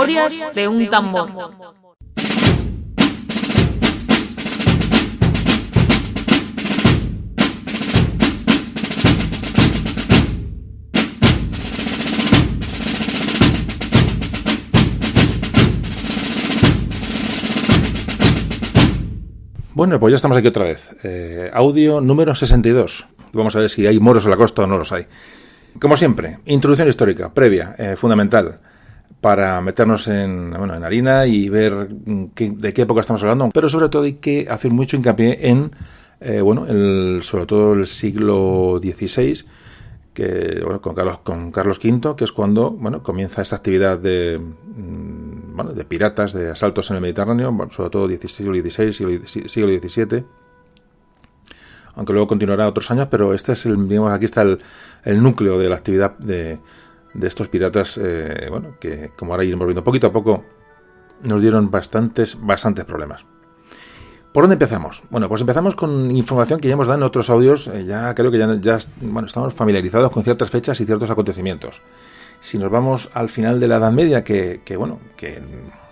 Memorias de un tambor. Bueno, pues ya estamos aquí otra vez. Audio número 62. Vamos a ver si hay moros en la costa o no los hay. Como siempre, introducción histórica, previa, fundamental, para meternos en harina y ver de qué época estamos hablando. Pero sobre todo hay que hacer mucho hincapié en, sobre todo el siglo XVI, que con Carlos V, que es cuando comienza esta actividad de piratas, de asaltos en el Mediterráneo, sobre todo siglo XVI, siglo XVII, aunque luego continuará otros años, pero este es aquí está el núcleo de la actividad de estos piratas, que como ahora iremos viendo poquito a poco, nos dieron bastantes problemas. ¿Por dónde empezamos? Bueno, pues empezamos con información que ya hemos dado en otros audios. Ya creo que ya estamos familiarizados con ciertas fechas y ciertos acontecimientos. Si nos vamos al final de la Edad Media, que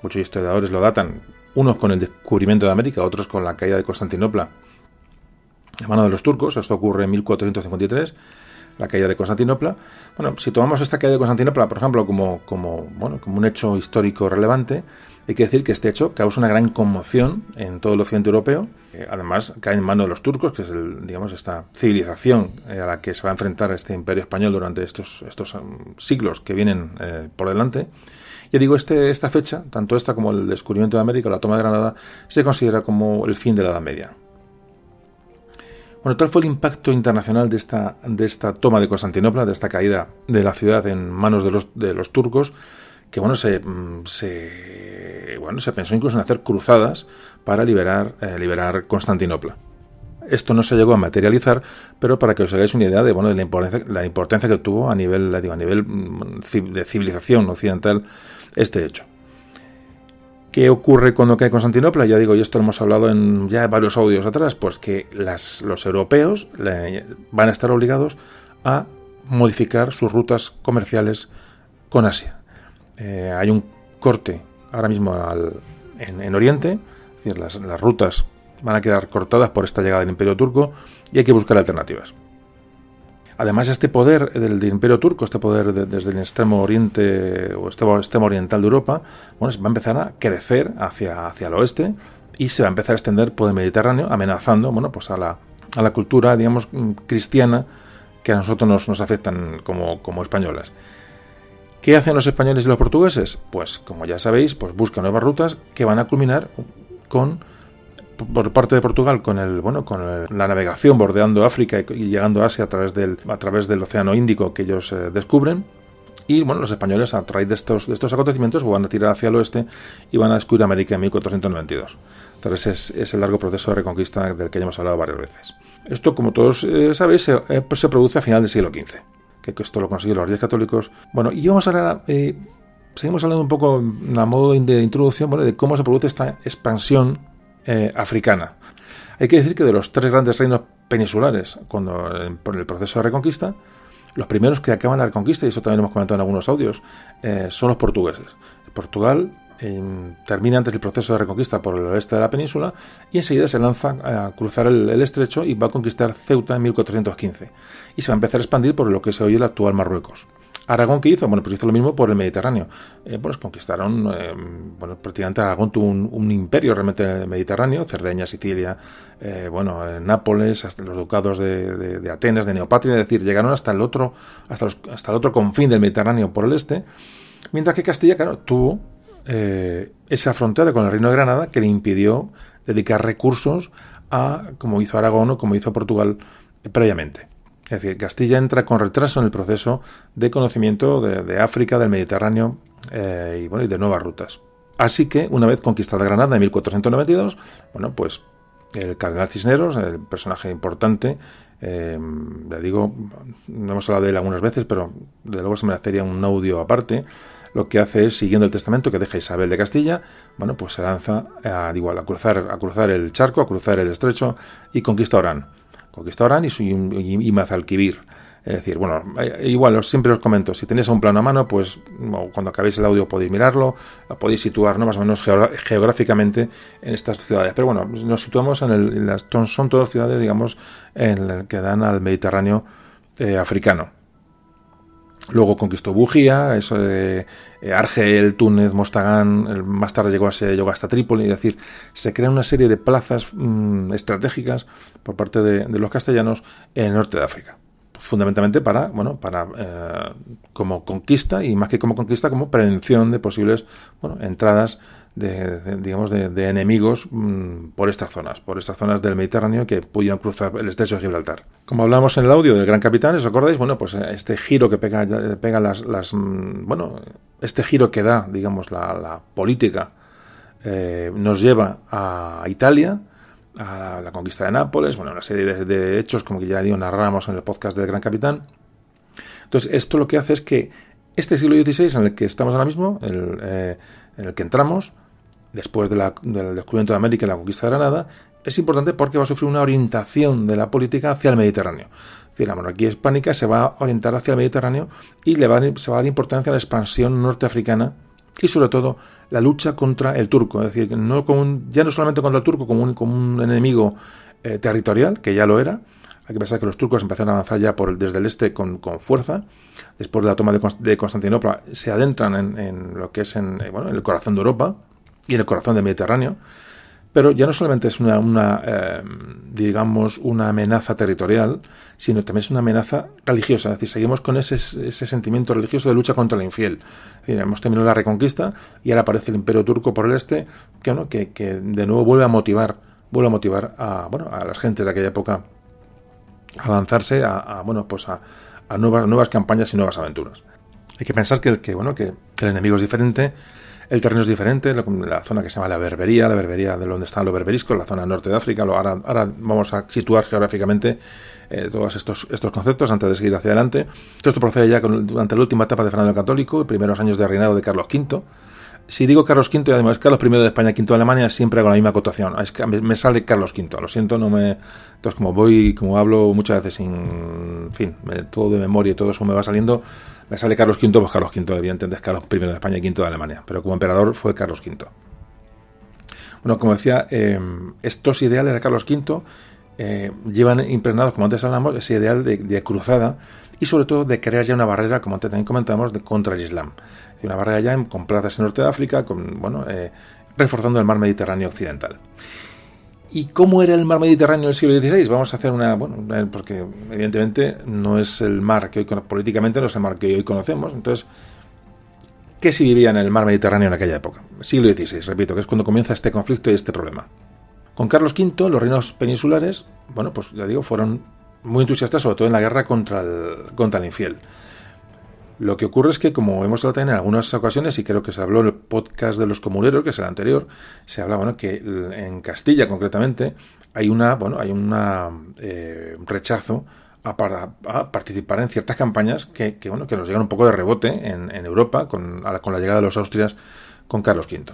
muchos historiadores lo datan, unos con el descubrimiento de América, otros con la caída de Constantinopla en manos de los turcos. Esto ocurre en 1453, la caída de Constantinopla. Bueno, si tomamos esta caída de Constantinopla, por ejemplo, como un hecho histórico relevante, hay que decir que este hecho causa una gran conmoción en todo el occidente europeo. Además, cae en manos de los turcos, que es esta civilización a la que se va a enfrentar este imperio español durante estos siglos que vienen por delante. Ya digo, esta fecha, tanto esta como el descubrimiento de América o la toma de Granada, se considera como el fin de la Edad Media. Bueno, tal fue el impacto internacional de esta toma de Constantinopla, de esta caída de la ciudad en manos de los turcos, que se pensó incluso en hacer cruzadas para liberar Constantinopla. Esto no se llegó a materializar, pero para que os hagáis una idea de la importancia que tuvo a nivel de civilización occidental este hecho. ¿Qué ocurre cuando cae Constantinopla? Ya digo, y esto lo hemos hablado en ya varios audios atrás, pues que los europeos van a estar obligados a modificar sus rutas comerciales con Asia. Hay un corte ahora mismo en Oriente, es decir, las rutas van a quedar cortadas por esta llegada del Imperio Turco y hay que buscar alternativas. Además, este poder del Imperio Turco, este poder desde el extremo oriente o extremo oriental de Europa, va a empezar a crecer hacia el oeste y se va a empezar a extender por el Mediterráneo, amenazando a la cultura, digamos, cristiana que a nosotros nos afectan como españoles. ¿Qué hacen los españoles y los portugueses? Pues, como ya sabéis, pues buscan nuevas rutas que van a culminar por parte de Portugal con la navegación bordeando África y llegando a Asia a través del Océano Índico que ellos descubren. Y los españoles, a raíz de estos acontecimientos, van a tirar hacia el oeste y van a descubrir América en 1492. Entonces es el largo proceso de reconquista del que ya hemos hablado varias veces. Esto, como todos sabéis, se produce a final del siglo XV, que esto lo consiguieron los Reyes Católicos. Bueno, y vamos a hablar, seguimos hablando un poco a modo de introducción, de cómo se produce esta expansión africana. Hay que decir que de los tres grandes reinos peninsulares, por el proceso de reconquista, los primeros que acaban la reconquista, y eso también hemos comentado en algunos audios, son los portugueses. Portugal termina antes del proceso de reconquista por el oeste de la península y enseguida se lanza a cruzar el estrecho y va a conquistar Ceuta en 1415. Y se va a empezar a expandir por lo que es hoy el actual Marruecos. ¿Aragón qué hizo? Bueno, pues hizo lo mismo por el Mediterráneo. Conquistaron, prácticamente Aragón tuvo un imperio realmente en el Mediterráneo, Cerdeña, Sicilia, Nápoles, hasta los ducados de Atenas, de Neopatria, es decir, llegaron hasta el otro confín del Mediterráneo por el este, mientras que Castilla, claro, tuvo esa frontera con el Reino de Granada que le impidió dedicar recursos como hizo Aragón o como hizo Portugal previamente. Es decir, Castilla entra con retraso en el proceso de conocimiento de África, del Mediterráneo y de nuevas rutas. Así que, una vez conquistada Granada en 1492, pues el cardenal Cisneros, el personaje importante, le digo, no hemos hablado de él algunas veces, pero de luego se merecería un audio aparte. Lo que hace es, siguiendo el testamento que deja Isabel de Castilla, pues se lanza a cruzar el charco, a cruzar el estrecho y conquista Orán. Y Mazalquivir. Es decir, bueno, igual siempre os comento, si tenéis un plano a mano, pues cuando acabéis el audio podéis mirarlo, podéis situar, ¿no?, más o menos geográficamente en estas ciudades. Pero bueno, nos situamos son todas ciudades, digamos, que dan al Mediterráneo africano. Luego conquistó Bujía, eso de Argel, Túnez, Mostagán, más tarde llegó hasta Trípoli, es decir, se crean una serie de plazas estratégicas por parte de los castellanos en el norte de África. Fundamentalmente como conquista, y más que como conquista, como prevención de posibles entradas de enemigos por estas zonas del Mediterráneo que pudieran cruzar el estrecho de Gibraltar. Como hablamos en el audio del Gran Capitán, ¿os acordáis? Bueno, pues este giro que pega este giro que da, digamos, la política nos lleva a Italia, a la conquista de Nápoles, una serie de hechos, como que ya narramos en el podcast del Gran Capitán. Entonces, esto lo que hace es que este siglo XVI en el que estamos ahora mismo, en el que entramos, después del descubrimiento de América y la conquista de Granada, es importante porque va a sufrir una orientación de la política hacia el Mediterráneo. Es decir, la monarquía hispánica se va a orientar hacia el Mediterráneo y se va a dar importancia a la expansión norteafricana y sobre todo la lucha contra el turco, es decir, ya no solamente contra el turco como un enemigo territorial, que ya lo era. Hay que pensar que los turcos empezaron a avanzar ya desde el este con fuerza. Después de la toma de Constantinopla se adentran en lo que es en el corazón de Europa y en el corazón del Mediterráneo. Pero ya no solamente es una amenaza territorial, sino también es una amenaza religiosa. Es decir, seguimos con ese sentimiento religioso de lucha contra el infiel. Es decir, hemos terminado la reconquista y ahora aparece el Imperio Turco por el este, que de nuevo vuelve a motivar a las gentes de aquella época a lanzarse a nuevas campañas y nuevas aventuras. Hay que pensar que el enemigo es diferente. El terreno es diferente, la zona que se llama la Berbería de donde están los berberiscos, la zona norte de África. Ahora vamos a situar geográficamente todos estos conceptos antes de seguir hacia adelante. Todo esto procede ya durante la última etapa de Fernando el Católico, los primeros años de reinado de Carlos V. Si digo Carlos V y además Carlos I de España, V de Alemania, siempre hago la misma acotación. Es que me sale Carlos V, lo siento, Entonces, como hablo muchas veces todo de memoria y todo eso me va saliendo, me sale Carlos V, pues Carlos V, evidentemente es Carlos I de España y V de Alemania, pero como emperador fue Carlos V. Bueno, como decía, estos ideales de Carlos V llevan impregnados, como antes hablamos, ese ideal de cruzada y sobre todo de crear ya una barrera, como antes también comentamos, contra el Islam. Es decir, una barrera ya con plazas en norte de África, reforzando el mar Mediterráneo occidental. ¿Y cómo era el mar Mediterráneo en el siglo XVI? Vamos a hacer porque evidentemente no es el mar que hoy políticamente no es el mar que hoy conocemos. Entonces, ¿qué se vivía en el mar Mediterráneo en aquella época? Siglo XVI, repito, que es cuando comienza este conflicto y este problema. Con Carlos V, los reinos peninsulares, pues ya digo, fueron muy entusiastas, sobre todo en la guerra contra el infiel. Lo que ocurre es que, como hemos hablado también en algunas ocasiones, y creo que se habló en el podcast de los comuneros, que es el anterior, se habla que en Castilla concretamente hay un rechazo a participar en ciertas campañas que nos llegan un poco de rebote en Europa con la llegada de los austrias con Carlos V.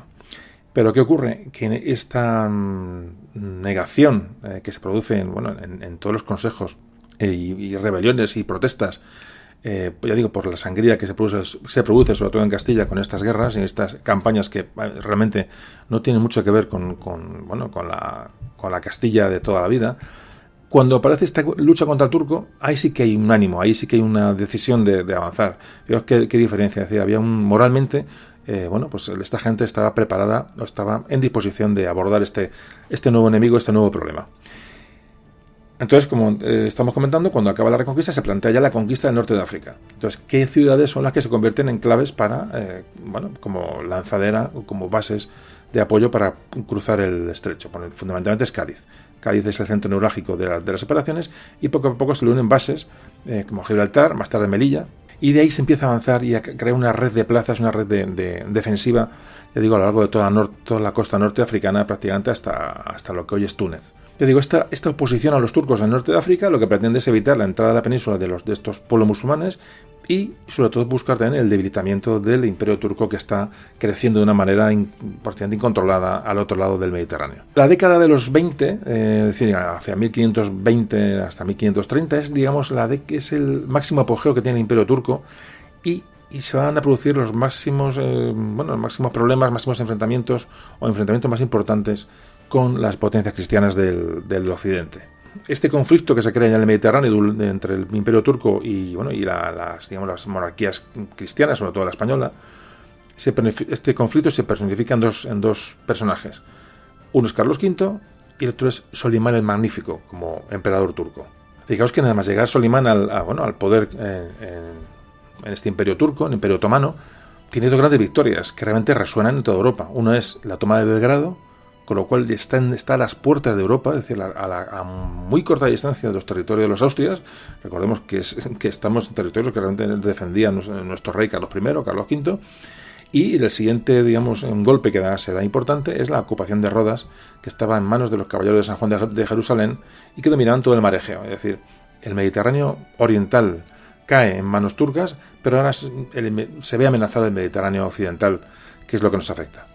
Pero ¿qué ocurre? Que esta negación que se produce en todos los consejos y rebeliones y protestas, por la sangría que se produce sobre todo en Castilla con estas guerras y estas campañas que realmente no tienen mucho que ver con la Castilla de toda la vida. Cuando aparece esta lucha contra el turco, ahí sí que hay un ánimo, ahí sí que hay una decisión de avanzar. Fijaos qué diferencia. Es decir, había moralmente, esta gente estaba preparada o estaba en disposición de abordar este nuevo enemigo, este nuevo problema. Entonces, como estamos comentando, cuando acaba la reconquista se plantea ya la conquista del norte de África. Entonces, ¿qué ciudades son las que se convierten en claves para, como lanzadera o como bases de apoyo para cruzar el estrecho? Fundamentalmente es Cádiz. Cádiz es el centro neurálgico de las operaciones y poco a poco se le unen bases como Gibraltar, más tarde Melilla, y de ahí se empieza a avanzar y a crear una red de plazas, una red de defensiva, ya digo, a lo largo de toda la costa norte africana, prácticamente hasta lo que hoy es Túnez. Te digo, esta oposición a los turcos en el norte de África lo que pretende es evitar la entrada a la península de estos pueblos musulmanes y, sobre todo, buscar también el debilitamiento del imperio turco que está creciendo de una manera prácticamente incontrolada al otro lado del Mediterráneo. La década de los 20, es decir, hacia 1520 hasta 1530, es, digamos, es el máximo apogeo que tiene el imperio turco y se van a producir los máximos problemas, máximos enfrentamientos más importantes con las potencias cristianas del occidente. Este conflicto que se crea en el Mediterráneo entre el imperio turco y las monarquías cristianas, sobre todo la española, este conflicto se personifica en dos personajes. Uno es Carlos V y el otro es Solimán el Magnífico, como emperador turco. Fijaos que nada más llegar Solimán al poder en este imperio turco, en el imperio otomano, tiene dos grandes victorias que realmente resuenan en toda Europa. Uno es la toma de Belgrado, con lo cual está a las puertas de Europa, es decir, a muy corta distancia de los territorios de los Austrias. Recordemos que estamos en territorios que realmente defendían nuestro rey Carlos I, Carlos V, y el siguiente, golpe que se da importante es la ocupación de Rodas, que estaba en manos de los caballeros de San Juan de Jerusalén y que dominaban todo el mar Egeo. Es decir, el Mediterráneo oriental cae en manos turcas, pero ahora se ve amenazado el Mediterráneo occidental, que es lo que nos afecta.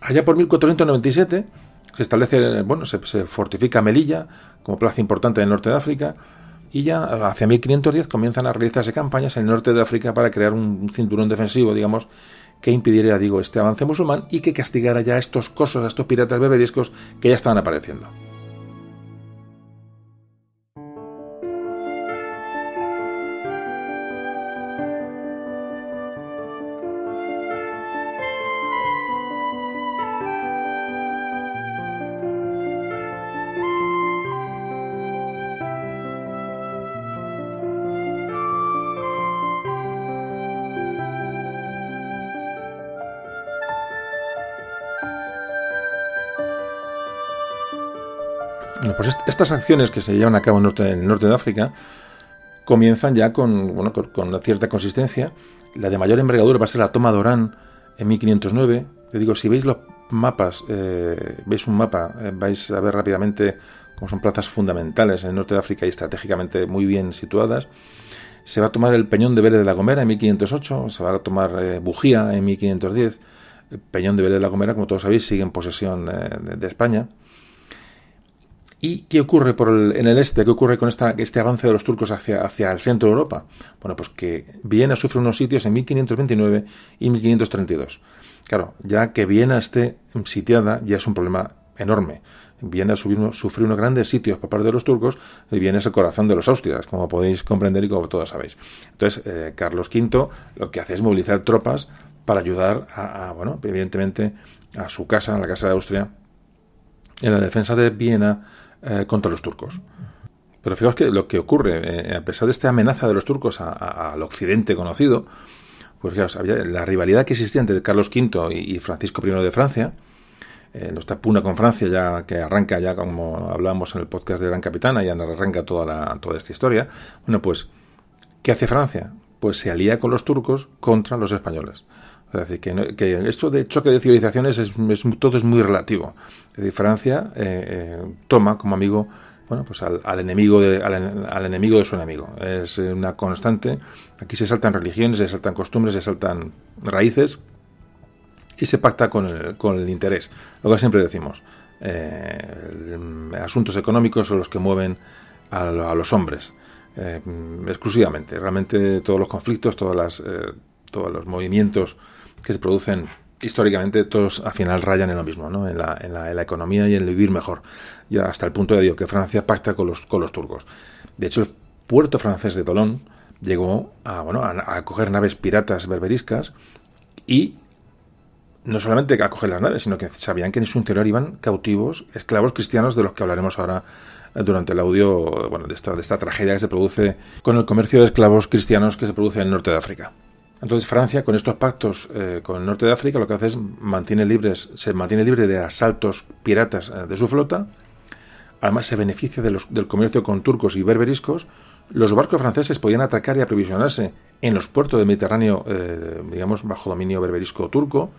Allá por 1497 se establece, se fortifica Melilla como plaza importante en el norte de África y ya hacia 1510 comienzan a realizarse campañas en el norte de África para crear un cinturón defensivo, que impidiera, este avance musulmán y que castigara ya a estos piratas berberiscos que ya estaban apareciendo. Bueno, pues estas acciones que se llevan a cabo en el norte de África comienzan ya con una cierta consistencia. La de mayor envergadura va a ser la toma de Orán en 1509. Te digo, si veis los mapas, veis un mapa, vais a ver rápidamente cómo son plazas fundamentales en el norte de África y estratégicamente muy bien situadas. Se va a tomar el Peñón de Vélez de la Gomera en 1508, se va a tomar Bujía en 1510. El Peñón de Vélez de la Gomera, como todos sabéis, sigue en posesión de España. ¿Y qué ocurre en el este? ¿Qué ocurre con este avance de los turcos hacia el centro de Europa? Bueno, pues que Viena sufre unos sitios en 1529 y 1532. Claro, ya que Viena esté sitiada ya es un problema enorme. Viena sufrió unos grandes sitios por parte de los turcos y Viena es el corazón de los Austrias, como podéis comprender y como todos sabéis. Entonces, Carlos V lo que hace es movilizar tropas para ayudar evidentemente a su casa, a la Casa de Austria, en la defensa de Viena contra los turcos. Pero fijaos que lo que ocurre, a pesar de esta amenaza de los turcos al occidente conocido, pues fijaos, había la rivalidad que existía entre Carlos V y Francisco I de Francia, nuestra puna con Francia, ya que arranca, ya como hablábamos en el podcast de Gran Capitana, ya arranca toda esta historia. Bueno, pues, ¿qué hace Francia? Pues se alía con los turcos contra los españoles. Es decir, que esto de choque de civilizaciones todo es muy relativo. Es decir, Francia toma como amigo al enemigo de su enemigo. Es una constante. Aquí se saltan religiones, se saltan costumbres, se saltan raíces y se pacta con el interés. Lo que siempre decimos, asuntos económicos son los que mueven a los hombres exclusivamente. Realmente todos los conflictos, todos los movimientos que se producen históricamente, todos al final rayan en lo mismo, ¿no? en la economía y en el vivir mejor. Y hasta el punto de que Francia pacta con los turcos. De hecho, el puerto francés de Tolón llegó a acoger naves piratas berberiscas y no solamente a acoger las naves, sino que sabían que en su interior iban cautivos, esclavos cristianos, de los que hablaremos ahora durante el audio, de esta tragedia que se produce con el comercio de esclavos cristianos que se produce en el norte de África. Entonces Francia, con estos pactos con el norte de África, lo que hace es se mantiene libre de asaltos piratas de su flota. Además se beneficia del comercio con turcos y berberiscos. Los barcos franceses podían atracar y aprovisionarse en los puertos del Mediterráneo, bajo dominio berberisco turco,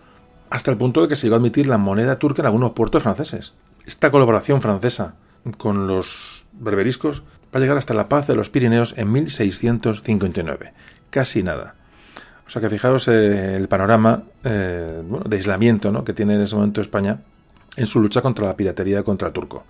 hasta el punto de que se llegó a admitir la moneda turca en algunos puertos franceses. Esta colaboración francesa con los berberiscos para llegar hasta la Paz de los Pirineos en 1659. Casi nada. O sea que fijaros el panorama de aislamiento, ¿no?, que tiene en ese momento España en su lucha contra la piratería contra el turco.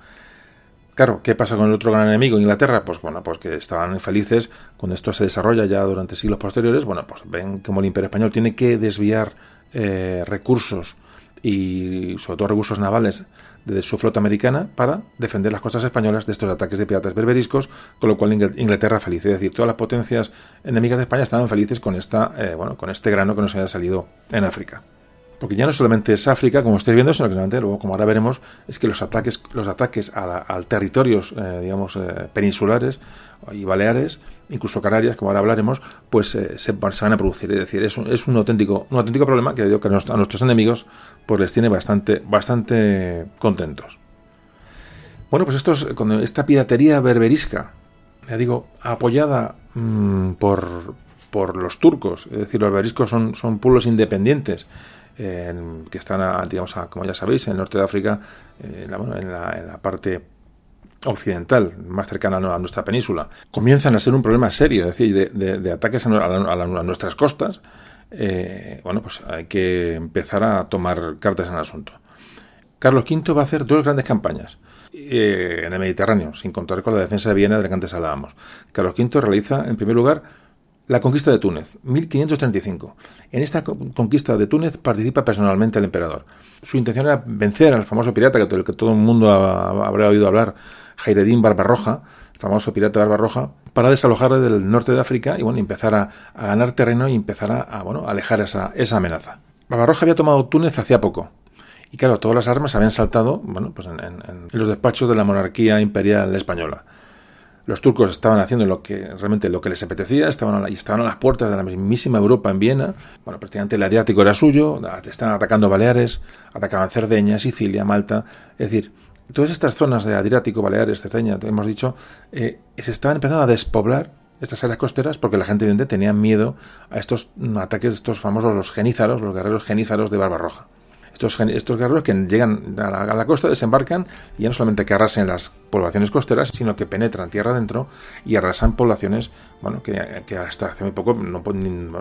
Claro, ¿qué pasa con el otro gran enemigo, Inglaterra? Pues bueno, pues que estaban felices cuando esto se desarrolla ya durante siglos posteriores. Bueno, pues ven como el Imperio Español tiene que desviar recursos y sobre todo recursos navales de su flota americana para defender las costas españolas de estos ataques de piratas berberiscos, con lo cual Inglaterra feliz. Es decir, todas las potencias enemigas de España estaban felices con con este grano que nos había salido en África. Porque ya no solamente es África, como estáis viendo, sino que realmente luego, como ahora veremos, es que los ataques al territorios, peninsulares y baleares, incluso Canarias, como ahora hablaremos, pues se van a producir. Es decir, es un auténtico problema que digo que a nuestros enemigos pues les tiene bastante contentos. Bueno, pues con esta piratería berberisca, ya digo, apoyada por los turcos, es decir, los berberiscos son pueblos independientes, que están, como ya sabéis, en el norte de África, en la parte occidental, más cercana a nuestra península, comienzan a ser un problema serio, es decir, de ataques a nuestras costas. Pues hay que empezar a tomar cartas en el asunto. Carlos V va a hacer 2 grandes campañas en el Mediterráneo, sin contar con la defensa de Viena de la que antes hablábamos. Carlos V realiza, en primer lugar, la conquista de Túnez, 1535. En esta conquista de Túnez participa personalmente el emperador. Su intención era vencer al famoso pirata del que todo el mundo habrá oído hablar, Jairedín Barbarroja, el famoso pirata Barbarroja, para desalojarle del norte de África y empezar a ganar terreno y empezar a alejar esa amenaza. Barbarroja había tomado Túnez hacía poco. Y claro, todas las armas habían saltado en los despachos de la monarquía imperial española. Los turcos estaban haciendo lo que les apetecía, estaban a las puertas de la mismísima Europa en Viena. Prácticamente el Adriático era suyo, estaban atacando Baleares, atacaban Cerdeña, Sicilia, Malta. Es decir, todas estas zonas de Adriático, Baleares, Cerdeña, hemos dicho, se estaban empezando a despoblar estas áreas costeras porque la gente evidentemente tenía miedo a estos ataques de estos famosos los guerreros genízaros de Barbarroja. Estos guerreros que llegan a la costa, desembarcan y ya no solamente que arrasen las poblaciones costeras, sino que penetran tierra adentro y arrasan poblaciones que hasta hace muy poco no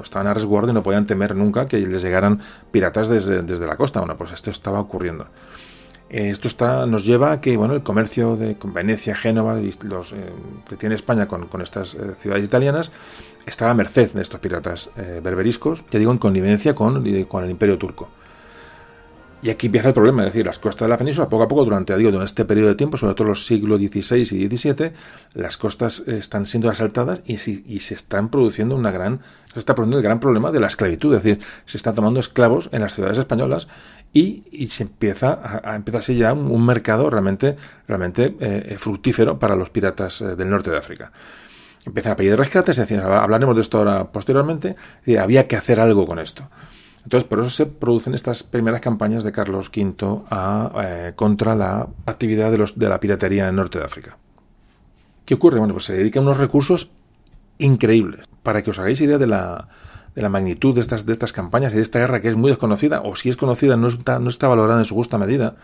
estaban a resguardo y no podían temer nunca que les llegaran piratas desde la costa. Pues esto estaba ocurriendo. Esto nos lleva a que el comercio con Venecia, Génova y los que tiene España con estas ciudades italianas estaba a merced de estos piratas berberiscos, ya digo, en connivencia con el Imperio Turco. Y aquí empieza el problema, es decir, las costas de la península, poco a poco, durante este periodo de tiempo, sobre todo los siglos XVI y XVII, las costas están siendo asaltadas y se está produciendo el gran problema de la esclavitud, es decir, se están tomando esclavos en las ciudades españolas y se empieza a ser ya un mercado realmente fructífero para los piratas del norte de África. Empiezan a pedir rescates, es decir, hablaremos de esto ahora posteriormente, y había que hacer algo con esto. Entonces, por eso se producen estas primeras campañas de Carlos V contra la actividad de la piratería en el norte de África. ¿Qué ocurre? Pues se dedican unos recursos increíbles. Para que os hagáis idea de la magnitud de estas campañas y de esta guerra que es muy desconocida, o si es conocida no está valorada en su justa medida,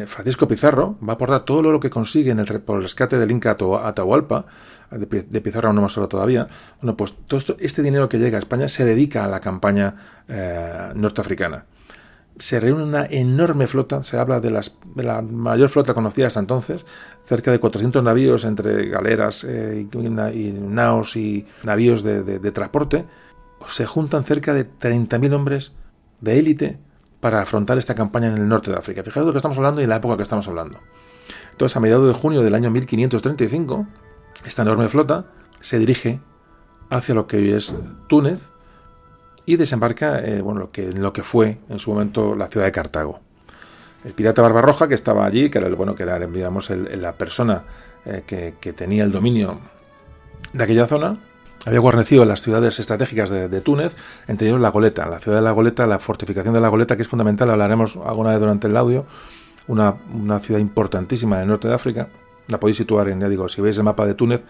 Francisco Pizarro va a aportar todo lo que consigue por el rescate del Inca Atahualpa. De Pizarro no hemos hablado todavía. Pues todo este dinero que llega a España se dedica a la campaña norteafricana. Se reúne una enorme flota, se habla de la mayor flota conocida hasta entonces, cerca de 400 navíos entre galeras y naos y navíos de transporte. Se juntan cerca de 30.000 hombres de élite para afrontar esta campaña en el norte de África. Fijaos de lo que estamos hablando y la época que estamos hablando. Entonces, a mediados de junio del año 1535, esta enorme flota se dirige hacia lo que hoy es Túnez y desembarca en lo que fue en su momento la ciudad de Cartago. El pirata Barbarroja, que estaba allí, que era la persona que tenía el dominio de aquella zona, había guarnecido las ciudades estratégicas de Túnez, entre ellos La Goleta. La ciudad de La Goleta, la fortificación de La Goleta, que es fundamental, hablaremos alguna vez durante el audio, una ciudad importantísima en el norte de África. La podéis situar si veis el mapa de Túnez,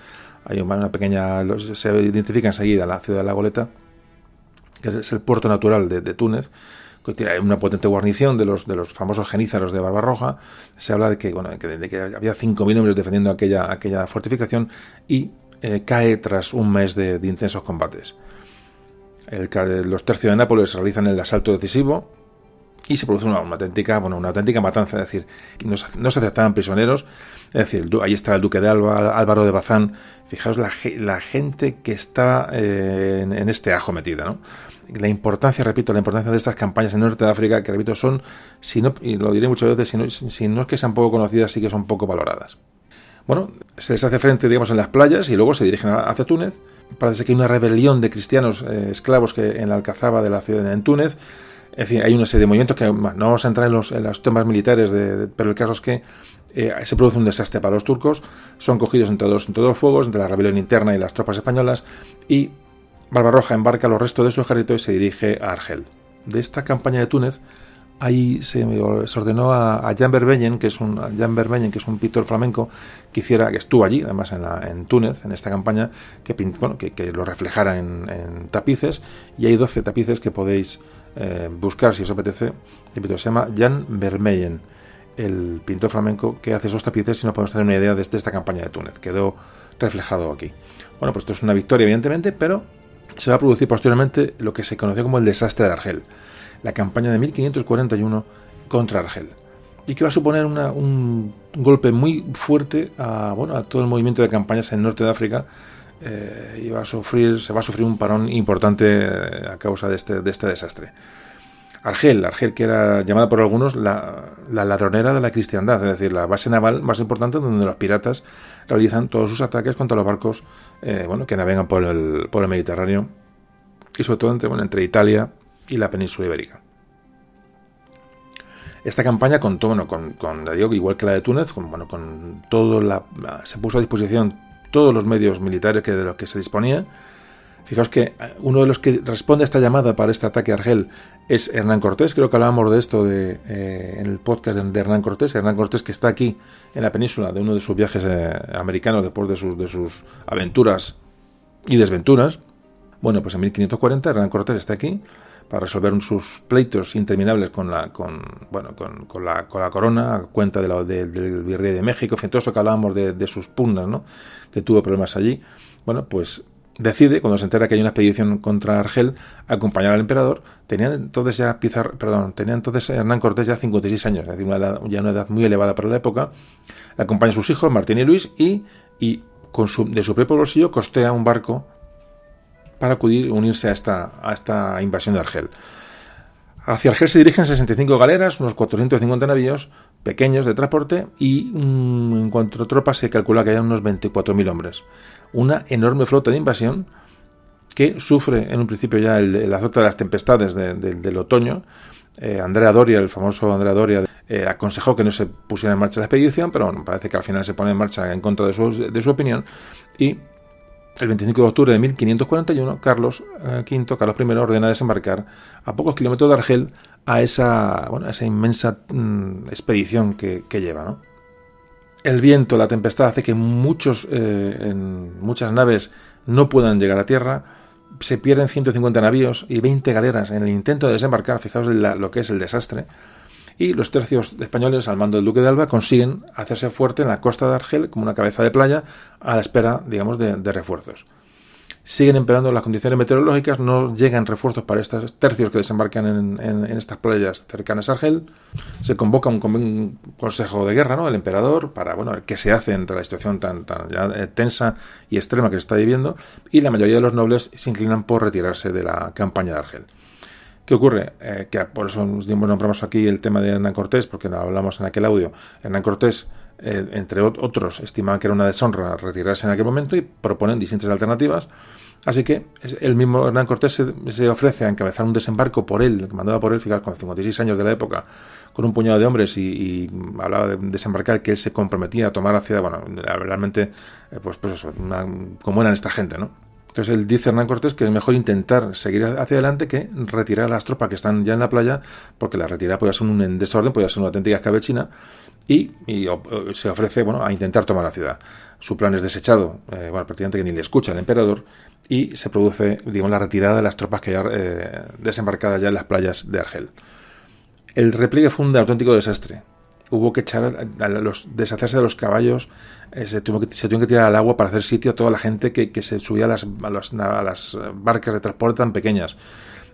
hay una pequeña, se identifica enseguida la ciudad de La Goleta, que es el puerto natural de Túnez, que tiene una potente guarnición de los famosos genízaros de Barbarroja. Se habla de que, de que había 5.000 hombres defendiendo aquella fortificación y cae tras un mes de intensos combates. Los tercios de Nápoles realizan el asalto decisivo y se produce una auténtica matanza, es decir, no se aceptaban prisioneros, es decir, ahí está el duque de Alba, Álvaro de Bazán. Fijaos la gente que está en este ajo metida, ¿no? La importancia de estas campañas en Norte de África, que repito, son, y lo diré muchas veces, si no es que sean poco conocidas, sí que son poco valoradas. Bueno, se les hace frente, digamos, en las playas y luego se dirigen hacia Túnez. Parece que hay una rebelión de cristianos esclavos que en la alcazaba de la ciudad de Túnez. En fin, hay una serie de movimientos que no vamos a entrar en los temas militares, pero el caso es que se produce un desastre para los turcos. Son cogidos entre dos fuegos, entre la rebelión interna y las tropas españolas, y Barbarroja embarca los restos de su ejército y se dirige a Argel. De esta campaña de Túnez, ahí se ordenó a Jan Vermeyen, que es un pintor flamenco, que estuvo allí, además en Túnez, en esta campaña, que lo reflejara en tapices, y hay 12 tapices que podéis buscar si os apetece. Se llama Jan Vermeyen, el pintor flamenco que hace esos tapices, y nos podemos tener una idea de esta campaña de Túnez. Quedó reflejado aquí. Bueno, pues esto es una victoria, evidentemente, pero se va a producir posteriormente lo que se conoció como el desastre de Argel, la campaña de 1541 contra Argel, y que va a suponer un golpe muy fuerte a todo el movimiento de campañas en Norte de África, y se va a sufrir un parón importante a causa de este desastre. Argel, que era llamada por algunos la ladronera de la cristiandad, es decir, la base naval más importante donde los piratas realizan todos sus ataques contra los barcos que navegan por el Mediterráneo, y sobre todo entre Italia y la península ibérica. Esta campaña contó igual que la de Túnez, se puso a disposición todos los medios militares de los que se disponía. Fijaos que uno de los que responde a esta llamada para este ataque a Argel es Hernán Cortés. Creo que hablábamos de esto en el podcast de Hernán Cortés. Hernán Cortés, que está aquí en la península de uno de sus viajes americanos después de sus aventuras y desventuras. Bueno, pues en 1540 Hernán Cortés está aquí para resolver sus pleitos interminables con la corona, a cuenta del virrey de México, en fin, todo eso que hablábamos de sus pugnas, ¿no?, que tuvo problemas allí. Bueno, pues decide, cuando se entera que hay una expedición contra Argel, acompañar al emperador. Tenía entonces Hernán Cortés ya 56 años, es decir, una edad muy elevada para la época. Acompaña a sus hijos, Martín y Luis, y de su propio bolsillo costea un barco para unirse a esta invasión de Argel. Hacia Argel se dirigen 65 galeras, unos 450 navíos pequeños de transporte, y en cuanto a tropas se calcula que hay unos 24.000 hombres. Una enorme flota de invasión que sufre en un principio ya el azote de las tempestades del otoño. El famoso Andrea Doria, aconsejó que no se pusiera en marcha la expedición, pero parece que al final se pone en marcha en contra de su opinión, y el 25 de octubre de 1541, Carlos I ordena desembarcar a pocos kilómetros de Argel a esa inmensa expedición que lleva, ¿no? El viento, la tempestad, hace que muchas naves no puedan llegar a tierra. Se pierden 150 navíos y 20 galeras en el intento de desembarcar. Fijaos lo que es el desastre. Y los tercios españoles, al mando del duque de Alba, consiguen hacerse fuerte en la costa de Argel como una cabeza de playa, a la espera, digamos, de refuerzos. Siguen empeorando las condiciones meteorológicas, no llegan refuerzos para estos tercios que desembarcan en estas playas cercanas a Argel. Se convoca un consejo de guerra, ¿no?, el emperador, para ver qué se hace entre la situación tan ya tensa y extrema que se está viviendo, y la mayoría de los nobles se inclinan por retirarse de la campaña de Argel. ¿Qué ocurre? Que por eso nombramos aquí el tema de Hernán Cortés, porque lo hablamos en aquel audio. Hernán Cortés, entre otros, estimaban que era una deshonra retirarse en aquel momento y proponen distintas alternativas. Así que el mismo Hernán Cortés se ofrece a encabezar un desembarco mandado por él, fijaos, con 56 años de la época, con un puñado de hombres, y hablaba de desembarcar, que él se comprometía a tomar la ciudad. Realmente, como eran esta gente, ¿no? Entonces él dice, Hernán Cortés, que es mejor intentar seguir hacia adelante que retirar a las tropas que están ya en la playa, porque la retirada podía ser un desorden, podía ser una auténtica escabechina, y se ofrece a intentar tomar la ciudad. Su plan es desechado, prácticamente que ni le escucha el emperador, y se produce la retirada de las tropas que ya desembarcadas ya en las playas de Argel. El repliegue fue un auténtico desastre. Hubo que deshacerse de los caballos, se tuvieron que tirar al agua para hacer sitio a toda la gente que se subía a las barcas de transporte tan pequeñas.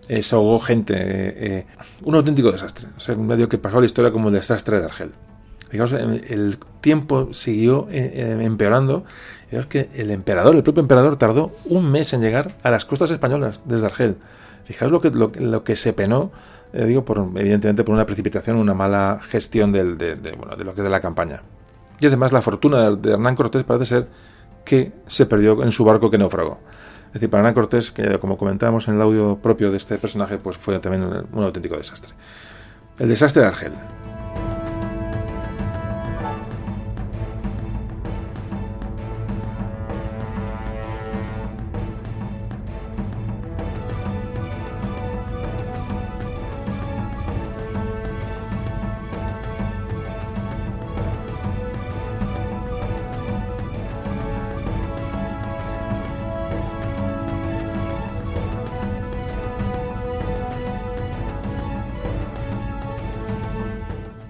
Se ahogó gente. Un auténtico desastre. O sea, un medio que pasó a la historia como el desastre de Argel. Fijaos, el tiempo siguió empeorando. Fijaos que el propio emperador, tardó un mes en llegar a las costas españolas desde Argel. Fijaos lo que se penó, evidentemente por una precipitación, una mala gestión de lo que es de la campaña. Y además la fortuna de Hernán Cortés parece ser que se perdió en su barco, que naufragó. Es decir, para Hernán Cortés, que como comentábamos en el audio propio de este personaje, pues fue también un auténtico desastre. El desastre de Argel.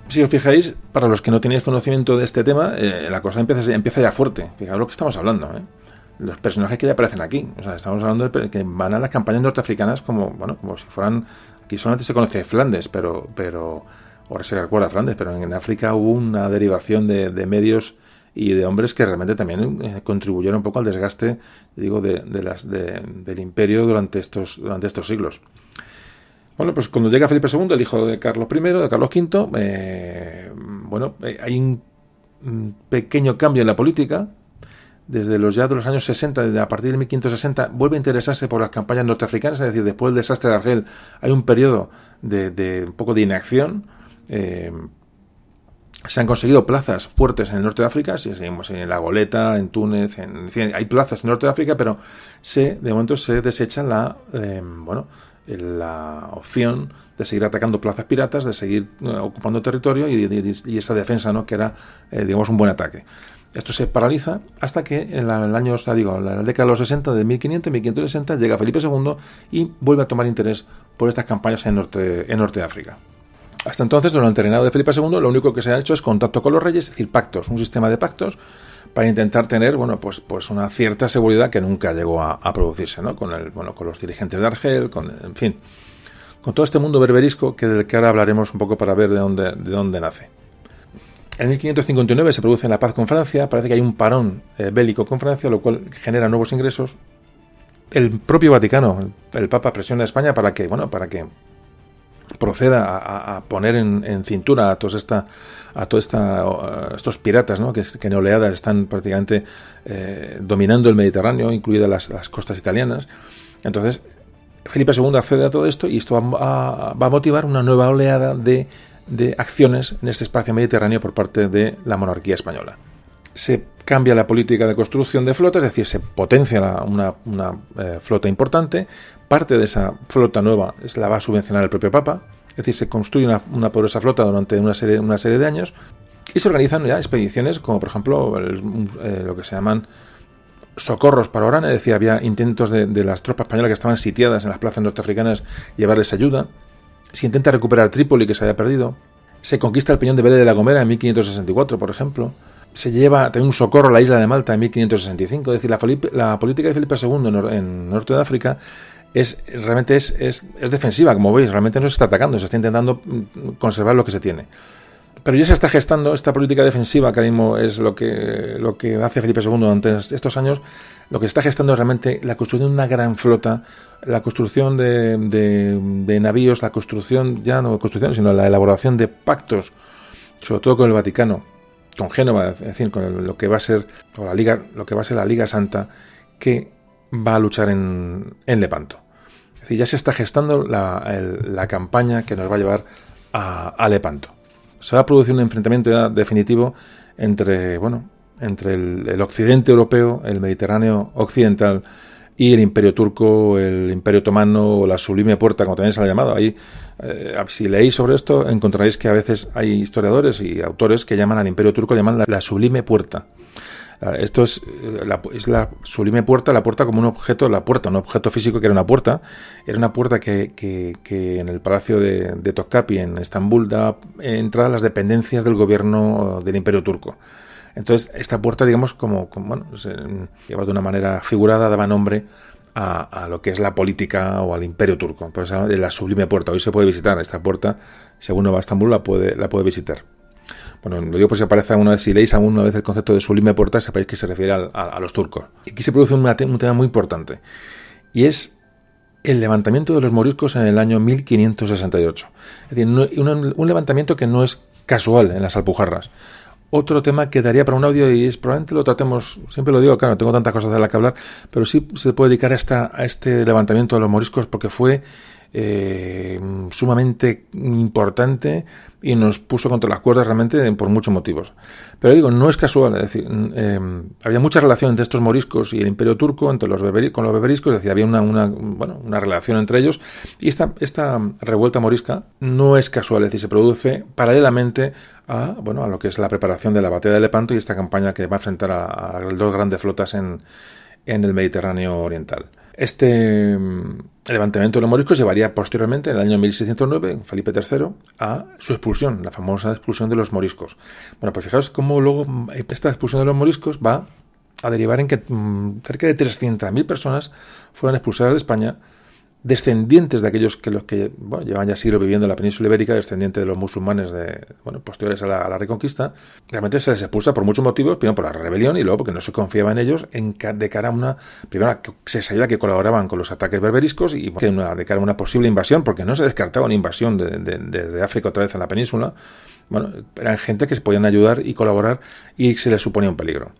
Si os fijáis, para los que no tenéis conocimiento de este tema, la cosa empieza ya fuerte. Fijaos lo que estamos hablando, los personajes que ya aparecen aquí. O sea, estamos hablando de que van a las campañas norteafricanas como si fueran... Aquí solamente se conoce Flandes, pero ahora se recuerda Flandes, pero en África hubo una derivación de medios y de hombres que realmente también contribuyeron un poco al desgaste, del imperio durante estos siglos. Bueno, pues cuando llega Felipe II, el hijo de Carlos I, de Carlos V, hay un pequeño cambio en la política. Desde los años 60, a partir de 1560, vuelve a interesarse por las campañas norteafricanas, es decir, después del desastre de Argel hay un periodo de un poco de inacción. Se han conseguido plazas fuertes en el norte de África, en La Goleta, en Túnez, en fin, hay plazas en el norte de África, pero de momento se desecha la opción de seguir atacando plazas piratas, de seguir ocupando territorio y esa defensa, ¿no?, que era, un buen ataque. Esto se paraliza hasta que en la década de los 60, de 1560, llega Felipe II y vuelve a tomar interés por estas campañas en norte de África. Hasta entonces, durante el reinado de Felipe II, lo único que se ha hecho es contacto con los reyes, es decir, pactos, un sistema de pactos para intentar tener, pues una cierta seguridad que nunca llegó a producirse, ¿no? Con los dirigentes de Argel, con todo este mundo berberisco del que ahora hablaremos un poco para ver de dónde nace. En 1559 se produce la paz con Francia, parece que hay un parón bélico con Francia, lo cual genera nuevos ingresos. El propio Vaticano, el Papa, presiona a España para que proceda a poner en cintura a todos estos piratas, ¿no?, que en oleadas están prácticamente dominando el Mediterráneo, incluidas las costas italianas. Entonces Felipe II accede a todo esto y esto va a motivar una nueva oleada de acciones en este espacio mediterráneo por parte de la monarquía española. Se cambia la política de construcción de flotas, es decir, se potencia una flota importante. Parte de esa flota nueva la va a subvencionar el propio Papa, es decir, se construye una poderosa flota durante una serie de años y se organizan ya expediciones como, por ejemplo, lo que se llaman socorros para Orán, es decir, había intentos de las tropas españolas que estaban sitiadas en las plazas norteafricanas llevarles ayuda. Se intenta recuperar Trípoli, que se había perdido. Se conquista el Peñón de Vélez de la Gomera en 1564, por ejemplo. Se lleva también un socorro a la isla de Malta en 1565. Es decir, la política de Felipe II en norte de África realmente es defensiva, como veis. Realmente no se está atacando, se está intentando conservar lo que se tiene. Pero ya se está gestando esta política defensiva, que ahora mismo es lo que hace Felipe II durante estos años. Lo que se está gestando es realmente la construcción de una gran flota, la construcción de navíos, la construcción, ya no construcción, sino la elaboración de pactos, sobre todo con el Vaticano, con Génova, es decir, con lo que va a ser la Liga Santa, que va a luchar en Lepanto. Es decir, ya se está gestando la campaña que nos va a llevar a Lepanto. Se va a producir un enfrentamiento ya definitivo entre el occidente europeo, el Mediterráneo occidental, y el Imperio Turco, el Imperio Otomano o la Sublime Puerta, como también se le ha llamado. Ahí, si leéis sobre esto, encontraréis que a veces hay historiadores y autores que llaman al Imperio Turco, llaman la Sublime Puerta. Esto es la sublime puerta, la puerta como un objeto, un objeto físico que era una puerta que en el Palacio de Topkapi en Estambul daba entrada a las dependencias del gobierno del Imperio Turco. Entonces, esta puerta, digamos, llevada de una manera figurada, daba nombre a lo que es la política o al Imperio Turco. Por eso de la sublime puerta. Hoy se puede visitar esta puerta, si uno va a Estambul la puede visitar. Bueno, lo digo por si aparece alguna vez, si leéis alguna vez el concepto de sublime puerta, sepáis que se refiere a los turcos. Y aquí se produce un tema muy importante, y es el levantamiento de los moriscos en el año 1568. Es decir, un levantamiento que no es casual en las Alpujarras. Otro tema que daría para un audio y probablemente lo tratemos, siempre lo digo, claro, no tengo tantas cosas de las que hablar, pero sí se puede dedicar a este levantamiento de los moriscos porque fue sumamente importante y nos puso contra las cuerdas realmente por muchos motivos. Pero digo, no es casual, es decir, había mucha relación entre estos moriscos y el Imperio Turco, con los beberiscos, es decir, había una relación entre ellos, y esta revuelta morisca no es casual, es decir, se produce paralelamente a lo que es la preparación de la batalla de Lepanto y esta campaña que va a enfrentar a las dos grandes flotas en el Mediterráneo oriental. Este levantamiento de los moriscos llevaría posteriormente, en el año 1609, Felipe III, a su expulsión, la famosa expulsión de los moriscos. Bueno, pues fijaos cómo luego esta expulsión de los moriscos va a derivar en que cerca de 300.000 personas fueron expulsadas de España, descendientes de aquellos que llevan ya siglos viviendo en la península ibérica, descendientes de los musulmanes posteriores a la Reconquista. Realmente se les expulsa por muchos motivos, primero por la rebelión y luego porque no se confiaba en ellos de cara a primero se sabía que colaboraban con los ataques berberiscos y de cara a una posible invasión, porque no se descartaba una invasión de África otra vez en la península. Eran gente que se podían ayudar y colaborar y se les suponía un peligro.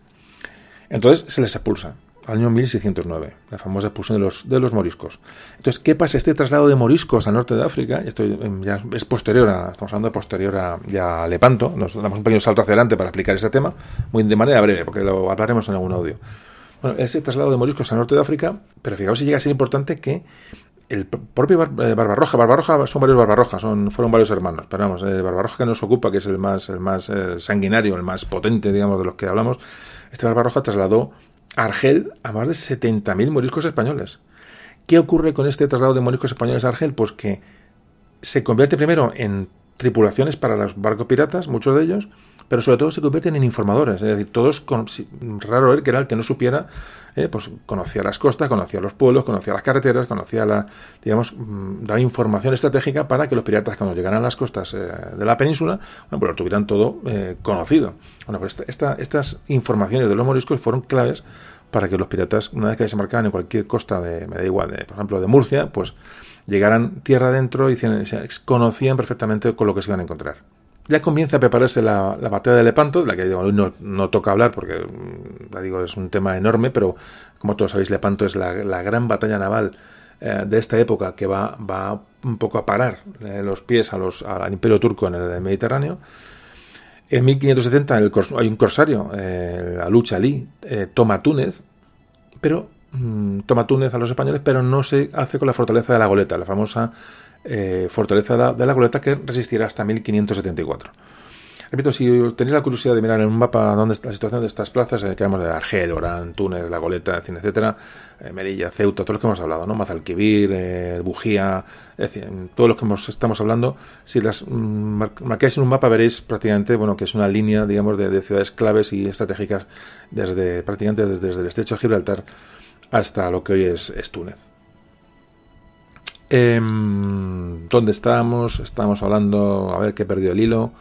Entonces se les expulsa. Año 1609, la famosa expulsión de los moriscos. Entonces, ¿qué pasa? Este traslado de moriscos al norte de África, esto ya es posterior estamos hablando de posterior a Lepanto, nos damos un pequeño salto hacia adelante para explicar este tema, de manera breve, porque lo hablaremos en algún audio. Bueno, ese traslado de moriscos al norte de África, pero fijaos si llega a ser importante que el propio Barbarroja son varios Barbarrojas, fueron varios hermanos, pero vamos, el Barbarroja que nos ocupa, que es el más sanguinario, el más potente, digamos, de los que hablamos, este Barbarroja trasladó a Argel a más de 70.000 moriscos españoles. ¿Qué ocurre con este traslado de moriscos españoles a Argel? Pues que se convierte primero en tripulaciones para los barcos piratas, muchos de ellos, pero sobre todo se convierten en informadores, es decir, todos, raro era que era el que no supiera, pues conocía las costas, conocía los pueblos, conocía las carreteras, daba información estratégica para que los piratas cuando llegaran a las costas de la península, pues lo tuvieran todo conocido. Pues estas informaciones de los moriscos fueron claves para que los piratas, una vez que desembarcaban en cualquier costa me da igual, por ejemplo de Murcia, pues llegaran tierra adentro y conocían perfectamente con lo que se iban a encontrar. Ya comienza a prepararse la batalla de Lepanto, de la que hoy no toca hablar porque es un tema enorme, pero como todos sabéis, Lepanto es la gran batalla naval de esta época que va un poco a parar los pies al Imperio Turco en el Mediterráneo. En 1570 hay un corsario, Alucha Ali, toma Túnez, pero toma Túnez a los españoles, pero no se hace con la fortaleza de la Goleta, la famosa fortaleza de la Goleta que resistirá hasta 1574. Repito, si tenéis la curiosidad de mirar en un mapa dónde está la situación de estas plazas, que hablamos de Argel, Orán, Túnez, la Goleta, etcétera, Melilla, Ceuta, todos los que hemos hablado, ¿no? Mazalquivir, Bujía, es decir, todos los que estamos hablando, si las marcáis en un mapa veréis prácticamente, que es una línea, digamos, de ciudades claves y estratégicas prácticamente desde el estrecho de Gibraltar hasta lo que hoy es Túnez. ¿Dónde estamos? Estamos hablando, a ver que he perdido el hilo.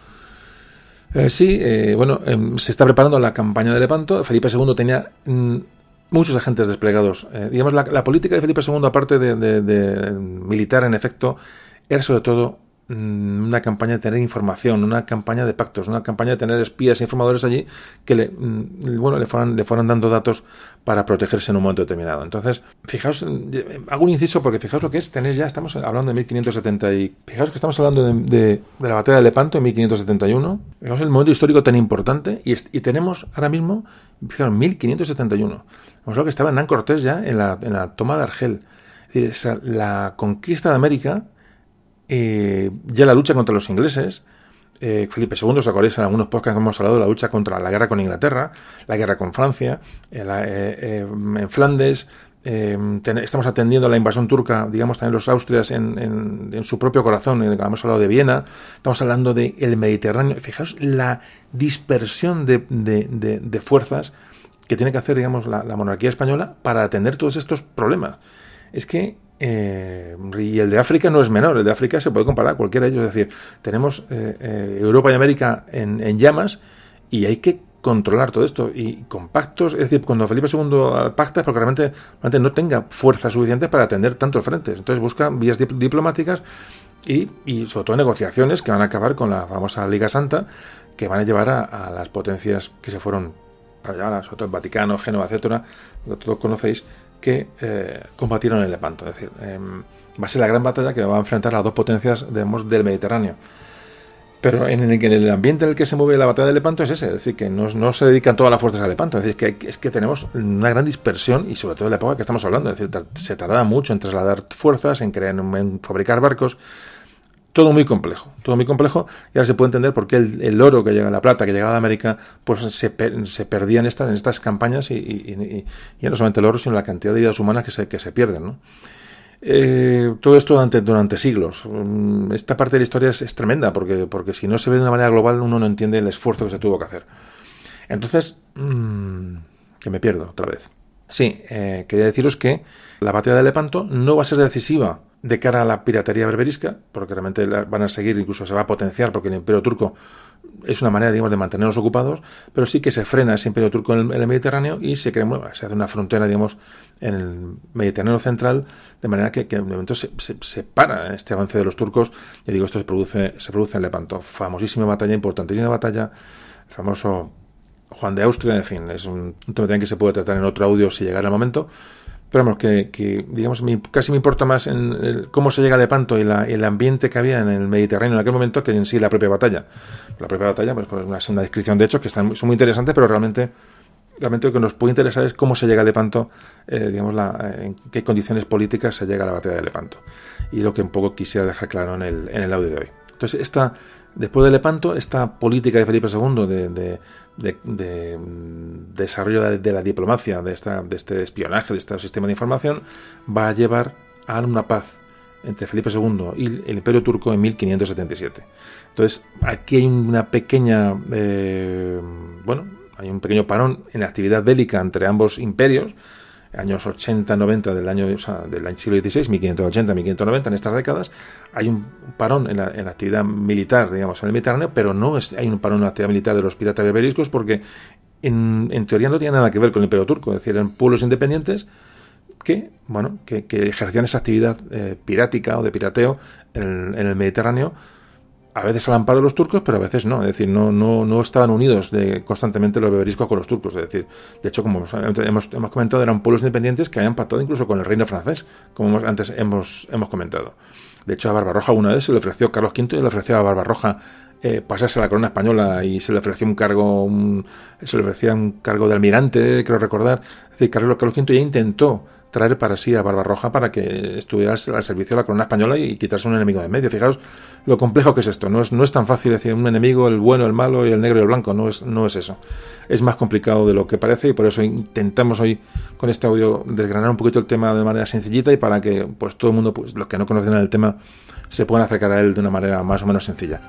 Se está preparando la campaña de Lepanto. Felipe II tenía muchos agentes desplegados. La política de Felipe II, aparte de militar, en efecto, era sobre todo una campaña de tener información, una campaña de pactos, una campaña de tener espías e informadores allí que le fueran dando datos para protegerse en un momento determinado. Entonces, fijaos, hago un inciso porque fijaos lo que es tener estamos hablando de 1570 y fijaos que estamos hablando de la batalla de Lepanto en 1571. Fijaos el momento histórico tan importante y tenemos ahora mismo, fijaos, 1571. Vamos a ver que estaba Hernán Cortés ya en la toma de Argel. Es decir, la conquista de América, ya la lucha contra los ingleses, Felipe II, ¿os acordáis? En algunos podcasts hemos hablado de la lucha contra la guerra con Inglaterra, la guerra con Francia, en Flandes. Estamos atendiendo a la invasión turca, digamos, también los Austrias en su propio corazón. Hemos hablado de Viena, estamos hablando del Mediterráneo. Fijaos la dispersión de fuerzas que tiene que hacer, digamos, la monarquía española para atender todos estos problemas. Es que y el de África no es menor. El de África se puede comparar a cualquiera de ellos. Es decir, tenemos Europa y América en llamas, y hay que controlar todo esto, y con pactos. Es decir, cuando Felipe II pacta es porque realmente no tenga fuerzas suficientes para atender tantos frentes. Entonces busca vías diplomáticas y sobre todo negociaciones que van a acabar con la famosa Liga Santa, que van a llevar a las potencias que se fueron allá, sobre todo el Vaticano, Génova, etcétera, lo todos conocéis, que combatieron en Lepanto. Es decir, va a ser la gran batalla que va a enfrentar a las dos potencias, digamos, del Mediterráneo. Pero en el ambiente en el que se mueve la batalla de Lepanto es ese, es decir, que no se dedican todas las fuerzas a Lepanto, es decir, es que tenemos una gran dispersión, y sobre todo en la época que estamos hablando, es decir, se tardaba mucho en trasladar fuerzas, en fabricar barcos, todo muy complejo, y ahora se puede entender por qué el oro que llega, la plata que llegaba de América, pues se perdía en estas campañas, y ya no solamente el oro, sino la cantidad de vidas humanas que se pierden, ¿no? Todo esto durante siglos. Esta parte de la historia es tremenda, porque si no se ve de una manera global, uno no entiende el esfuerzo que se tuvo que hacer. Entonces, que me pierdo otra vez. Sí, quería deciros que la batalla de Lepanto no va a ser decisiva de cara a la piratería berberisca, porque realmente van a seguir, incluso se va a potenciar, porque el Imperio Turco es una manera, digamos, de mantenernos ocupados, pero sí que se frena ese Imperio Turco en el Mediterráneo, y se hace una frontera, digamos, en el Mediterráneo central, de manera que de momento se para este avance de los turcos. Ya digo, esto se produce en Lepanto. Famosísima batalla, importantísima batalla, el famoso Juan de Austria. En fin, es un tema también que se puede tratar en otro audio si llegara el momento. Pero vamos, que digamos, casi me importa más cómo se llega a Lepanto y el ambiente que había en el Mediterráneo en aquel momento, que en sí la propia batalla. La propia batalla, pues es una descripción de hechos que son muy interesantes, pero realmente lo que nos puede interesar es cómo se llega a Lepanto, digamos, en qué condiciones políticas se llega a la batalla de Lepanto. Y lo que un poco quisiera dejar claro en el audio de hoy. Entonces, después de Lepanto, esta política de Felipe II de desarrollo de la diplomacia, de este espionaje, de este sistema de información, va a llevar a una paz entre Felipe II y el Imperio Turco en 1577. Entonces, aquí hay una pequeña, hay un pequeño parón en la actividad bélica entre ambos imperios, años 80-90 del siglo XVI, 1580-1590, en estas décadas, hay un parón en la actividad militar, digamos, en el Mediterráneo, pero hay un parón en la actividad militar de los piratas berberiscos, porque en teoría no tenía nada que ver con el Imperio Turco, es decir, eran pueblos independientes que ejercían esa actividad pirática o de pirateo en el Mediterráneo, a veces al amparo de los turcos, pero a veces no. Es decir, no estaban unidos constantemente los berberiscos con los turcos. Es decir, de hecho, como hemos comentado, eran pueblos independientes que habían pactado incluso con el reino francés, como antes hemos comentado. De hecho, a Barbarroja una vez se le ofreció, Carlos V le ofreció a Barbarroja pasarse a la corona española, y se le ofreció un cargo de almirante, creo recordar. Es decir, Carlos V ya intentó traer para sí a Barbarroja para que estuviera al servicio de la corona española y quitarse un enemigo de en medio. Fijaos lo complejo que es esto. No es tan fácil decir un enemigo, el bueno, el malo, y el negro y el blanco. No es eso. Es más complicado de lo que parece, y por eso intentamos hoy con este audio desgranar un poquito el tema de manera sencillita, y para que pues todo el mundo, pues los que no conocen el tema, se puedan acercar a él de una manera más o menos sencilla.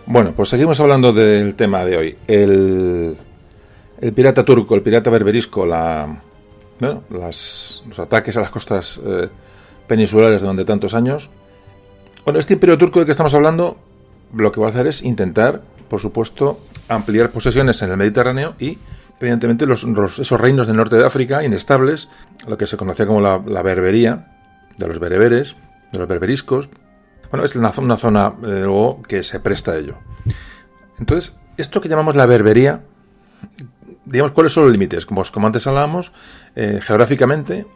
Bueno, pues seguimos hablando del tema de hoy. El pirata turco, el pirata berberisco, los ataques a las costas peninsulares durante tantos años. Bueno, este imperio turco del que estamos hablando, lo que va a hacer es intentar, por supuesto, ampliar posesiones en el Mediterráneo y, evidentemente, esos reinos del norte de África, inestables, lo que se conocía como la berbería, de los bereberes, de los berberiscos. Bueno, es una zona luego que se presta a ello. Entonces, esto que llamamos la berbería, digamos, ¿cuáles son los límites? Como antes hablábamos, geográficamente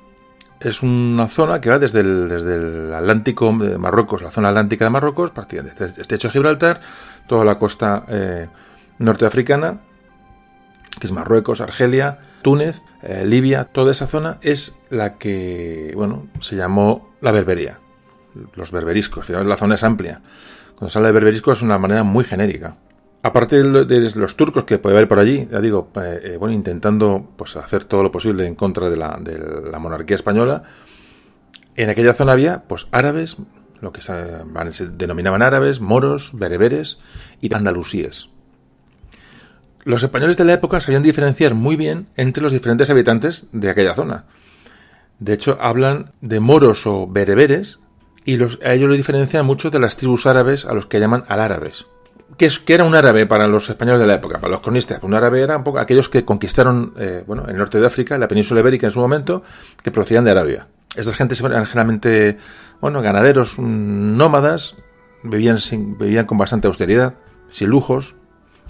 es una zona que va desde el Atlántico de Marruecos, la zona atlántica de Marruecos, prácticamente desde el Estrecho de Gibraltar, toda la costa norteafricana, que es Marruecos, Argelia, Túnez, Libia, toda esa zona es la que, bueno, se llamó la berbería, los berberiscos. Finalmente la zona es amplia. Cuando se habla de berberisco es una manera muy genérica. Aparte de los turcos que puede haber por allí, ya digo, bueno, intentando pues hacer todo lo posible en contra de la monarquía española, en aquella zona había pues árabes, lo que se denominaban árabes, moros, bereberes y andalusíes. Los españoles de la época sabían diferenciar muy bien entre los diferentes habitantes de aquella zona. De hecho, hablan de moros o bereberes y a ellos lo diferencian mucho de las tribus árabes a los que llaman alárabes. ¿Qué era un árabe para los españoles de la época? Para los cronistas, un árabe era un poco aquellos que conquistaron el norte de África, la península ibérica en su momento, que procedían de Arabia. Estas gentes eran generalmente ganaderos nómadas, vivían con bastante austeridad, sin lujos,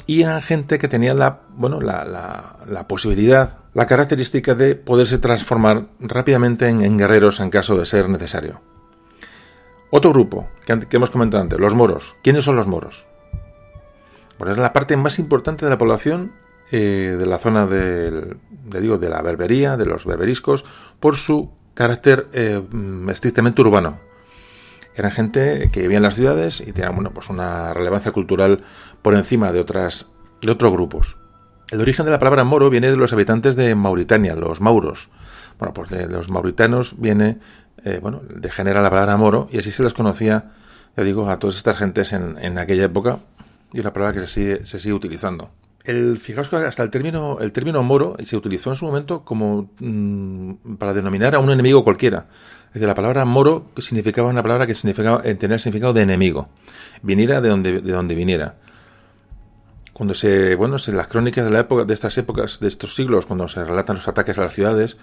y eran gente que tenía la posibilidad, la característica de poderse transformar rápidamente en guerreros en caso de ser necesario. Otro grupo que hemos comentado antes, los moros. ¿Quiénes son los moros? Bueno, es la parte más importante de la población de la zona de la berbería, de los berberiscos, por su carácter estrictamente urbano. Eran gente que vivía en las ciudades y tenían pues una relevancia cultural por encima de otros grupos. El origen de la palabra moro viene de los habitantes de Mauritania, los mauros. Bueno, pues de los mauritanos viene, degenera la palabra moro y así se les conocía, ya digo, a todas estas gentes en aquella época y es la palabra que se sigue utilizando. Fijaos que hasta el término moro se utilizó en su momento como para denominar a un enemigo cualquiera. Es decir, la palabra moro significaba una palabra que tenía el significado de enemigo, viniera de donde viniera. Cuando en las crónicas de la época, de estas épocas, de estos siglos, cuando se relatan los ataques a las ciudades,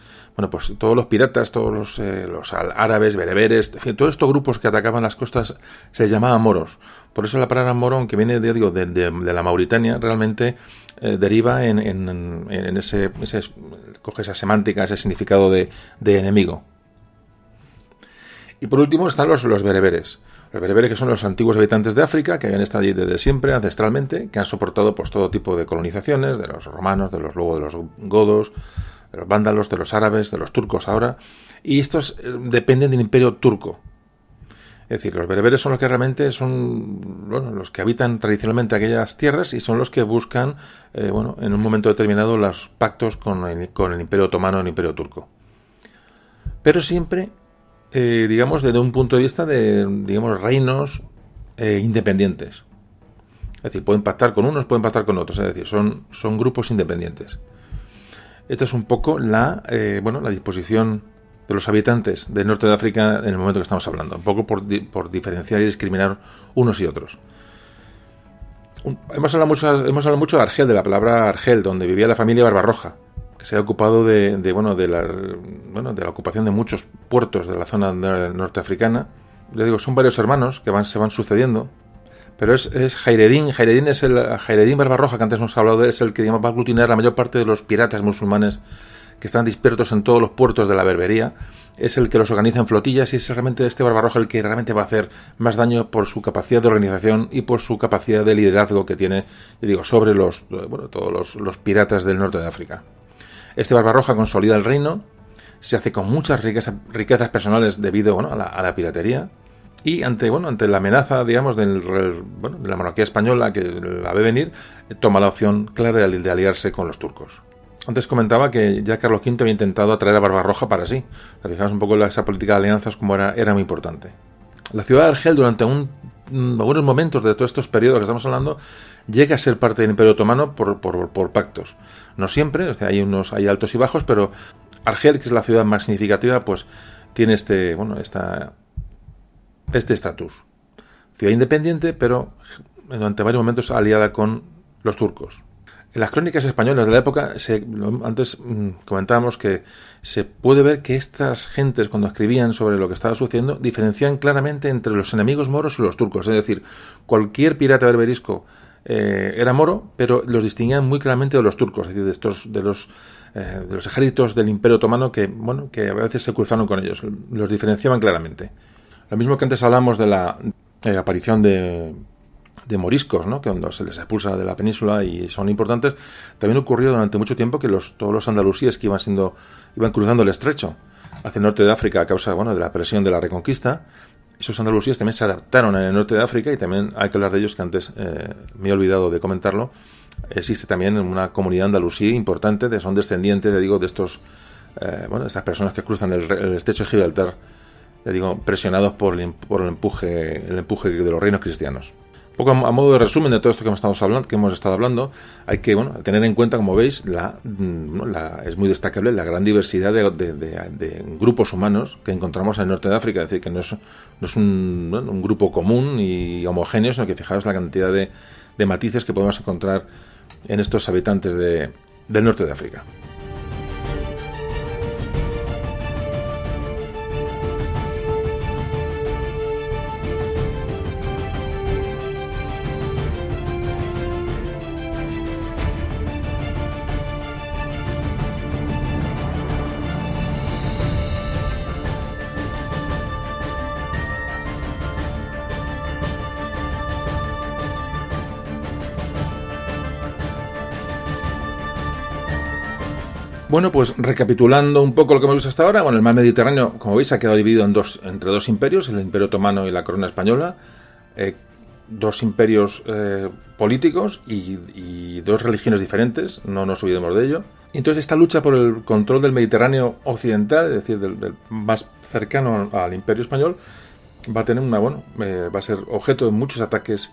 pues todos los piratas, todos los árabes, bereberes, en fin, todos estos grupos que atacaban las costas se les llamaban moros. Por eso la palabra moro, aunque viene de la Mauritania, realmente deriva en ese coge esa semántica, ese significado de enemigo. Y por último están los bereberes. Los bereberes, que son los antiguos habitantes de África, que habían estado allí desde siempre, ancestralmente, que han soportado pues todo tipo de colonizaciones, de los romanos, de los godos, de los vándalos, de los árabes, de los turcos ahora, y estos dependen del imperio turco. Es decir, los bereberes son los que realmente son los que habitan tradicionalmente aquellas tierras y son los que buscan, en un momento determinado, los pactos con el imperio otomano, el imperio turco. Pero siempre desde un punto de vista de, reinos independientes. Es decir, pueden pactar con unos, pueden pactar con otros. Es decir, son grupos independientes. Esta es un poco la disposición de los habitantes del norte de África en el momento que estamos hablando. Un poco por diferenciar y discriminar unos y otros. Hemos hablado mucho de Argel, de la palabra Argel, donde vivía la familia Barbarroja, que se ha ocupado de la ocupación de muchos puertos de la zona norteafricana. Les digo, son varios hermanos que se van sucediendo, pero es Jairedín Jairedín Barbarroja, que antes hemos hablado de él, es el que va a aglutinar la mayor parte de los piratas musulmanes que están dispersos en todos los puertos de la berbería. Es el que los organiza en flotillas y es realmente este Barbarroja el que realmente va a hacer más daño por su capacidad de organización y por su capacidad de liderazgo que tiene, sobre todos los piratas del norte de África. Este Barbarroja consolida el reino, se hace con muchas riquezas personales debido a la piratería y ante la amenaza, de la monarquía española que la ve venir, toma la opción clara de aliarse con los turcos. Antes comentaba que ya Carlos V había intentado atraer a Barbarroja para sí. Fijamos un poco esa política de alianzas como era muy importante. La ciudad de Argel durante algunos momentos de todos estos periodos que estamos hablando llega a ser parte del Imperio Otomano por pactos. No siempre, hay altos y bajos, pero Argel, que es la ciudad más significativa, pues tiene este estatus. Ciudad independiente, pero durante varios momentos aliada con los turcos. En las crónicas españolas de la época, antes comentábamos que se puede ver que estas gentes, cuando escribían sobre lo que estaba sucediendo, diferenciaban claramente entre los enemigos moros y los turcos. Es decir, cualquier pirata berberisco era moro, pero los distinguían muy claramente de los turcos, es decir, de los ejércitos del Imperio Otomano que a veces se cruzaron con ellos, los diferenciaban claramente. Lo mismo que antes hablamos de la aparición de moriscos, ¿no? Que cuando se les expulsa de la península y son importantes, también ocurrió durante mucho tiempo que todos los andalusíes que iban cruzando el estrecho hacia el norte de África a causa de la presión de la Reconquista, esos andalusíes también se adaptaron en el norte de África, y también hay que hablar de ellos, que antes me he olvidado de comentarlo. Existe también una comunidad andalusí importante, son descendientes, de estos estas personas que cruzan el estrecho de Gibraltar, presionados por el empuje de los reinos cristianos. Un poco a modo de resumen de todo esto que hemos estado hablando, hay que tener en cuenta, como veis, es muy destacable la gran diversidad de grupos humanos que encontramos en el norte de África. Es decir, que no es un grupo común y homogéneo, sino que fijaos la cantidad de matices que podemos encontrar en estos habitantes del norte de África. Bueno, pues recapitulando un poco lo que hemos visto hasta ahora, el mar Mediterráneo, como veis, ha quedado dividido entre dos imperios, el Imperio Otomano y la Corona Española, dos imperios políticos y dos religiones diferentes, no nos olvidemos de ello. Y entonces esta lucha por el control del Mediterráneo occidental, es decir, del más cercano al Imperio Español, va a tener va a ser objeto de muchos ataques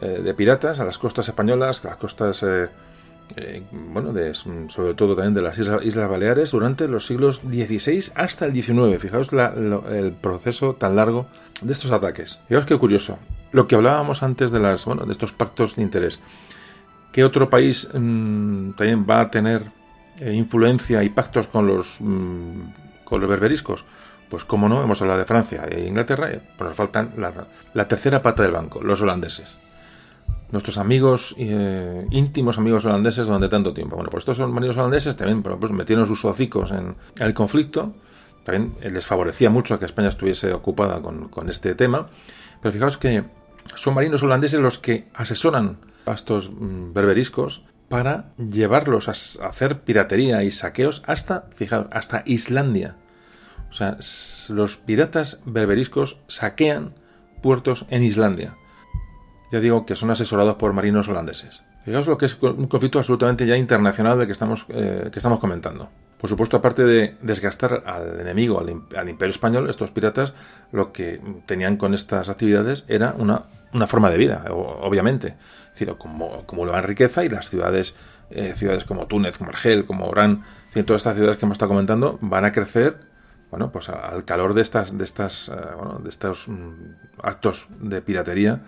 de piratas a las costas españolas, a las costas sobre todo también de las Islas Baleares durante los siglos XVI hasta el XIX. Fijaos el proceso tan largo de estos ataques. Fijaos qué curioso. Lo que hablábamos antes de estos pactos de interés. ¿Qué otro país también va a tener influencia y pactos con los berberiscos? Pues cómo no, hemos hablado de Francia e Inglaterra, pues nos faltan la tercera pata del banco, los holandeses. Nuestros amigos, íntimos amigos holandeses durante tanto tiempo. Pues estos son marinos holandeses también metieron sus hocicos en el conflicto. También les favorecía mucho que España estuviese ocupada con este tema. Pero fijaos que son marinos holandeses los que asesoran a estos berberiscos para llevarlos a hacer piratería y saqueos hasta Islandia. O sea, los piratas berberiscos saquean puertos en Islandia. Ya digo que son asesorados por marinos holandeses. Fijaos lo que es un conflicto absolutamente ya internacional del que estamos comentando. Por supuesto, aparte de desgastar al enemigo, al Imperio Español, estos piratas lo que tenían con estas actividades era una forma de vida, obviamente. Es decir, acumulaban riqueza, y las ciudades como Túnez, como Argel, como Orán, todas estas ciudades que hemos estado comentando van a crecer al calor de estos actos de piratería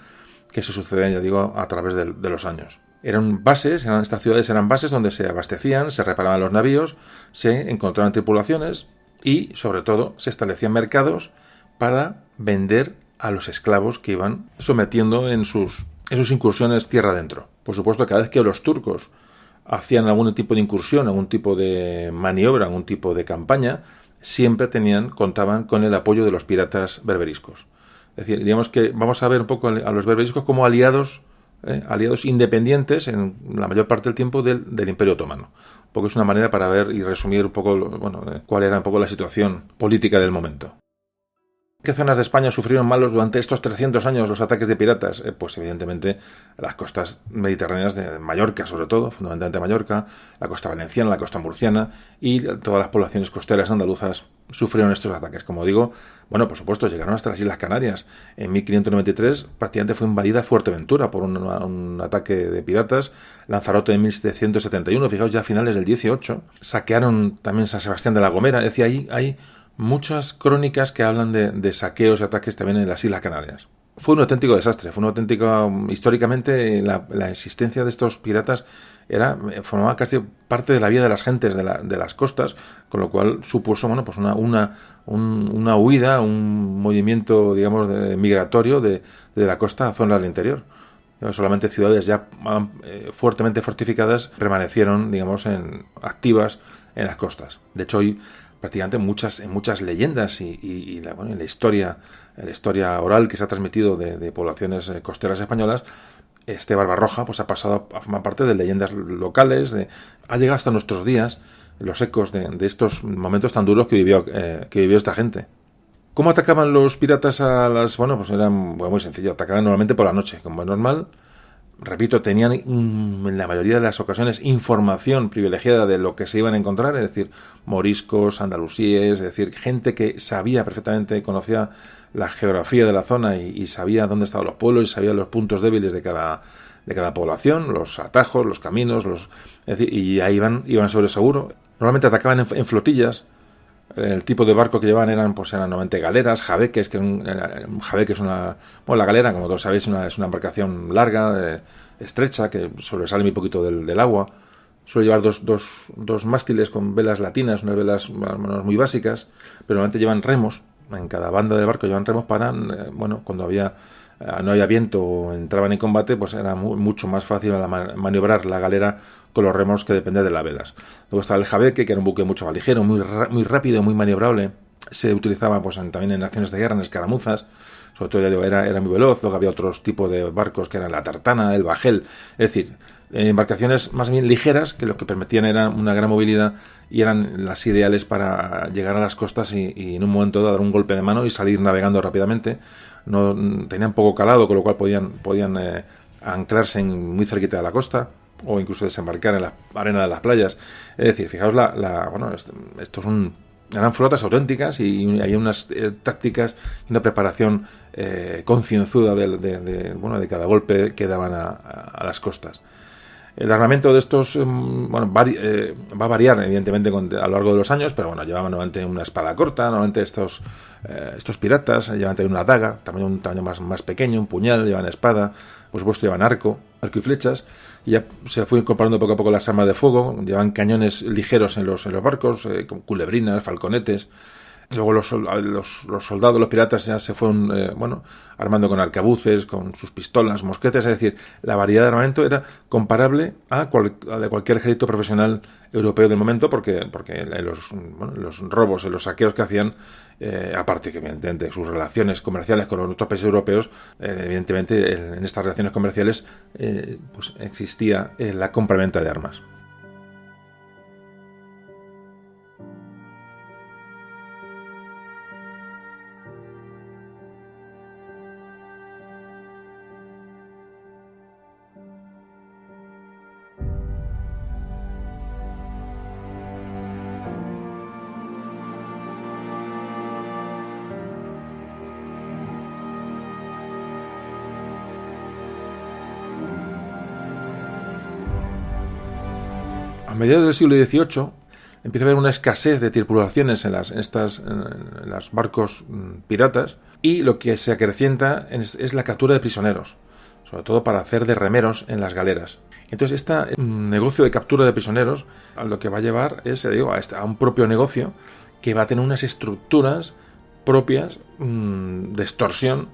que se suceden, a través de los años. Estas ciudades eran bases donde se abastecían, se reparaban los navíos, se encontraban tripulaciones y, sobre todo, se establecían mercados para vender a los esclavos que iban sometiendo en sus incursiones tierra adentro. Por supuesto, cada vez que los turcos hacían algún tipo de incursión, algún tipo de maniobra, algún tipo de campaña, siempre contaban con el apoyo de los piratas berberiscos. Es decir, digamos que vamos a ver un poco a los berberiscos como aliados independientes en la mayor parte del tiempo del Imperio Otomano. Porque es una manera para ver y resumir un poco cuál era un poco la situación política del momento. ¿Qué zonas de España sufrieron malos durante estos 300 años los ataques de piratas? Pues evidentemente las costas mediterráneas de Mallorca, sobre todo, fundamentalmente Mallorca, la costa valenciana, la costa murciana y todas las poblaciones costeras andaluzas sufrieron estos ataques. Como digo, por supuesto, llegaron hasta las Islas Canarias. En 1593 prácticamente fue invadida Fuerteventura por un ataque de piratas. Lanzarote en 1771, fijaos ya a finales del 18, saquearon también San Sebastián de la Gomera. Es decir, hay muchas crónicas que hablan de saqueos y ataques también en las Islas Canarias. Fue un auténtico desastre, históricamente la existencia de estos piratas formaba casi parte de la vida de las gentes de las costas, con lo cual supuso una huida, un movimiento migratorio de la costa a zonas del interior. Solamente ciudades ya fuertemente fortificadas permanecieron, digamos, activas en las costas. De hecho, hoy prácticamente en muchas leyendas y en la historia oral que se ha transmitido de poblaciones costeras españolas, este Barbarroja pues ha pasado a formar parte de leyendas locales, ha llegado hasta nuestros días los ecos de estos momentos tan duros que vivió esta gente. ¿Cómo atacaban los piratas a las...? Bueno, pues era muy sencillo. Atacaban normalmente por la noche, como es normal. Repito, tenían en la mayoría de las ocasiones información privilegiada de lo que se iban a encontrar, es decir, moriscos, andalusíes, es decir, gente que sabía perfectamente, conocía la geografía de la zona y sabía dónde estaban los pueblos y sabía los puntos débiles de cada población, los atajos, los caminos, es decir, y ahí iban sobre seguro. Normalmente atacaban en flotillas. El tipo de barco que llevaban eran normalmente galeras, jabeques, un jabeque es una... Bueno, la galera, como todos sabéis, es una embarcación larga, estrecha, que sobresale muy poquito del agua. Suele llevar dos mástiles con velas latinas, unas velas muy básicas, pero normalmente llevan remos. En cada banda del barco llevan remos para, cuando no había viento o entraban en combate, pues era mucho más fácil maniobrar la galera con los remos que depender de las velas. Luego estaba el jabeque, que era un buque mucho más ligero, muy rápido, muy maniobrable. Se utilizaba pues también en acciones de guerra, en escaramuzas. Sobre todo era muy veloz. Luego había otros tipos de barcos que eran la tartana, el bajel. Es decir, embarcaciones más bien ligeras que lo que permitían era una gran movilidad y eran las ideales para llegar a las costas y en un momento dar un golpe de mano y salir navegando rápidamente. No tenían poco calado, con lo cual podían anclarse muy cerquita de la costa o incluso desembarcar en la arena de las playas. Es decir, fijaos eran flotas auténticas y había unas tácticas y una preparación concienzuda de cada golpe que daban a las costas. El armamento de estos va a variar evidentemente a lo largo de los años, pero llevaban normalmente una espada corta. Normalmente estos piratas llevaban también una daga, también un tamaño más pequeño, un puñal, llevaban espada, por supuesto llevaban arco y flechas, y ya se fue incorporando poco a poco las armas de fuego. Llevaban cañones ligeros en los barcos, con culebrinas, falconetes. Luego los soldados, los piratas ya se fueron armando con arcabuces, con sus pistolas, mosquetes. Es decir, la variedad de armamento era comparable a de cualquier ejército profesional europeo del momento, porque los robos y los saqueos que hacían, aparte que evidentemente sus relaciones comerciales con los otros países europeos, evidentemente en estas relaciones comerciales pues existía la compraventa de armas. A mediados del siglo XVIII empieza a haber una escasez de tripulaciones en los barcos piratas, y lo que se acrecienta es la captura de prisioneros, sobre todo para hacer de remeros en las galeras. Entonces este negocio de captura de prisioneros a lo que va a llevar es a un propio negocio que va a tener unas estructuras propias de extorsión